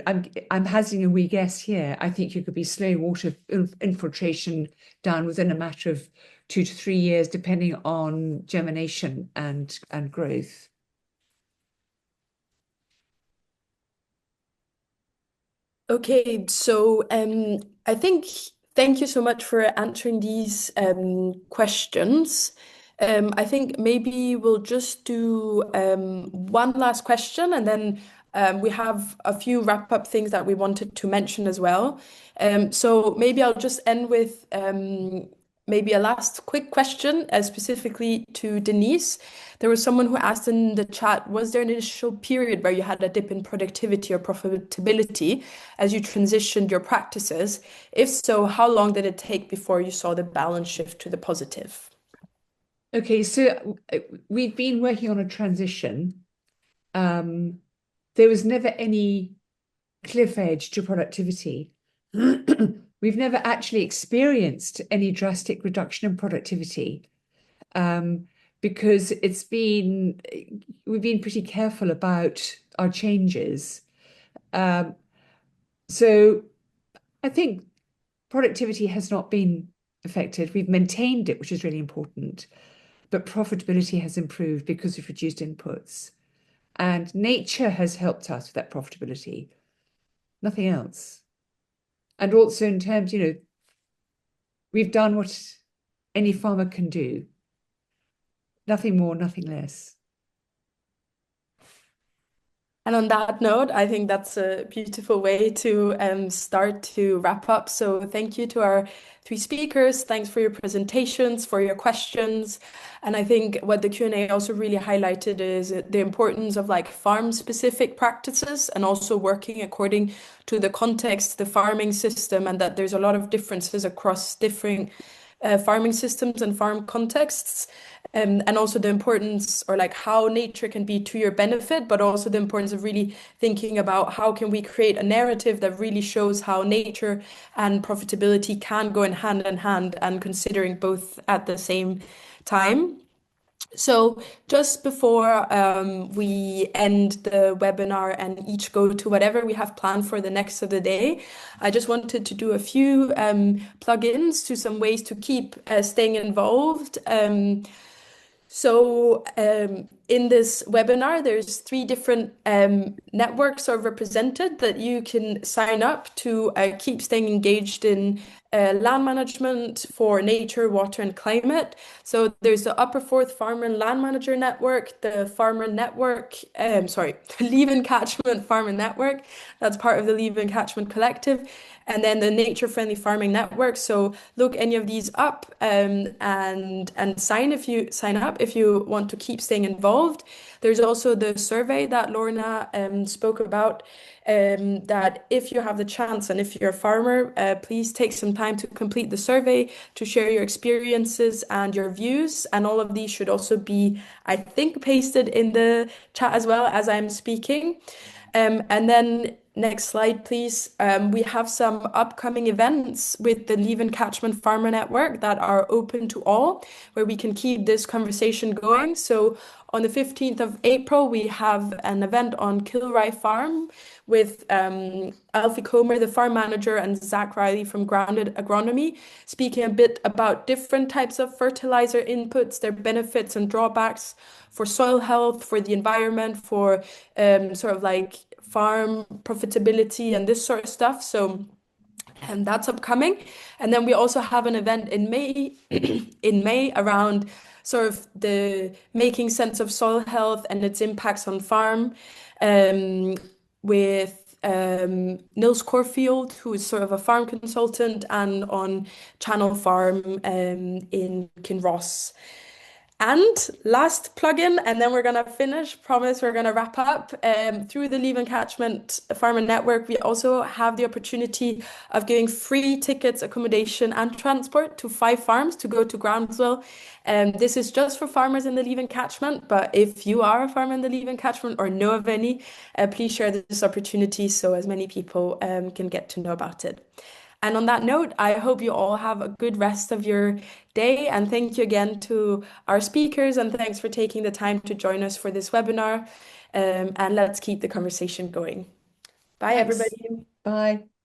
I'm hazarding a wee guess here. I think you could be slowing water infiltration down within a matter of 2 to 3 years, depending on germination and growth. Okay, so I think thank you so much for answering these questions. I think maybe we'll just do one last question, and then we have a few wrap-up things that we wanted to mention as well. So maybe I'll just end with maybe a last quick question, specifically to Denise. There was someone who asked in the chat, was there an initial period where you had a dip in productivity or profitability as you transitioned your practices? If so, how long did it take before you saw the balance shift to the positive? Okay, so we've been working on a transition. There was never any cliff edge to productivity. We've never actually experienced any drastic reduction in productivity because we've been pretty careful about our changes. So I think productivity has not been affected. We've maintained it, which is really important, but profitability has improved because we've reduced inputs. And nature has helped us with that profitability, nothing else. And also in terms, we've done what any farmer can do. Nothing more, nothing less. And on that note, I think that's a beautiful way to start to wrap up. So thank you to our 3 speakers. Thanks for your presentations, for your questions. And I think what the Q&A also really highlighted is the importance of farm-specific practices and also working according to the context, the farming system, and that there's a lot of differences across different farming systems and farm contexts. And also the importance or how nature can be to your benefit, but also the importance of really thinking about how can we create a narrative that really shows how nature and profitability can go in hand and considering both at the same time. So just before we end the webinar and each go to whatever we have planned for the next of the day, I just wanted to do a few plugins to some ways to keep staying involved. So in this webinar, there's 3 different networks are represented that you can sign up to keep staying engaged in land management for nature, water, and climate. So there's the Upper Forth Farmer and Land Manager Network, the Farmer Network, Leven Catchment Farmer Network. That's part of the Leven Catchment Collective. And then the Nature Friendly Farming Network. So look any of these up and sign up if you want to keep staying involved. There's also the survey that Lorna spoke about, that if you have the chance and if you're a farmer, please take some time to complete the survey to share your experiences and your views. And all of these should also be, I think, pasted in the chat as well as I'm speaking. And then next slide, please. We have some upcoming events with the Leven Catchment Farmer Network that are open to all, where we can keep this conversation going. So on the 15th of April, we have an event on Kilrye Farm with Alfie Comer, the farm manager, and Zach Riley from Grounded Agronomy, speaking a bit about different types of fertilizer inputs, their benefits and drawbacks for soil health, for the environment, for farm profitability and this sort of stuff. So and that's upcoming. And then we also have an event in May around sort of the making sense of soil health and its impacts on farm, with Nils Corfield, who is sort of a farm consultant, and on Channel Farm in Kinross. And last plugin, and then we're going to finish. Promise we're going to wrap up. Through the Leave Catchment Farmer Network, we also have the opportunity of giving free tickets, accommodation, and transport to 5 farms to go to Groundswell. This is just for farmers in the Leave Catchment, but if you are a farmer in the Leave Catchment or know of any, please share this opportunity so as many people can get to know about it. And on that note, I hope you all have a good rest of your day. And thank you again to our speakers. And thanks for taking the time to join us for this webinar. And let's keep the conversation going. Bye, Thanks. everybody. Bye.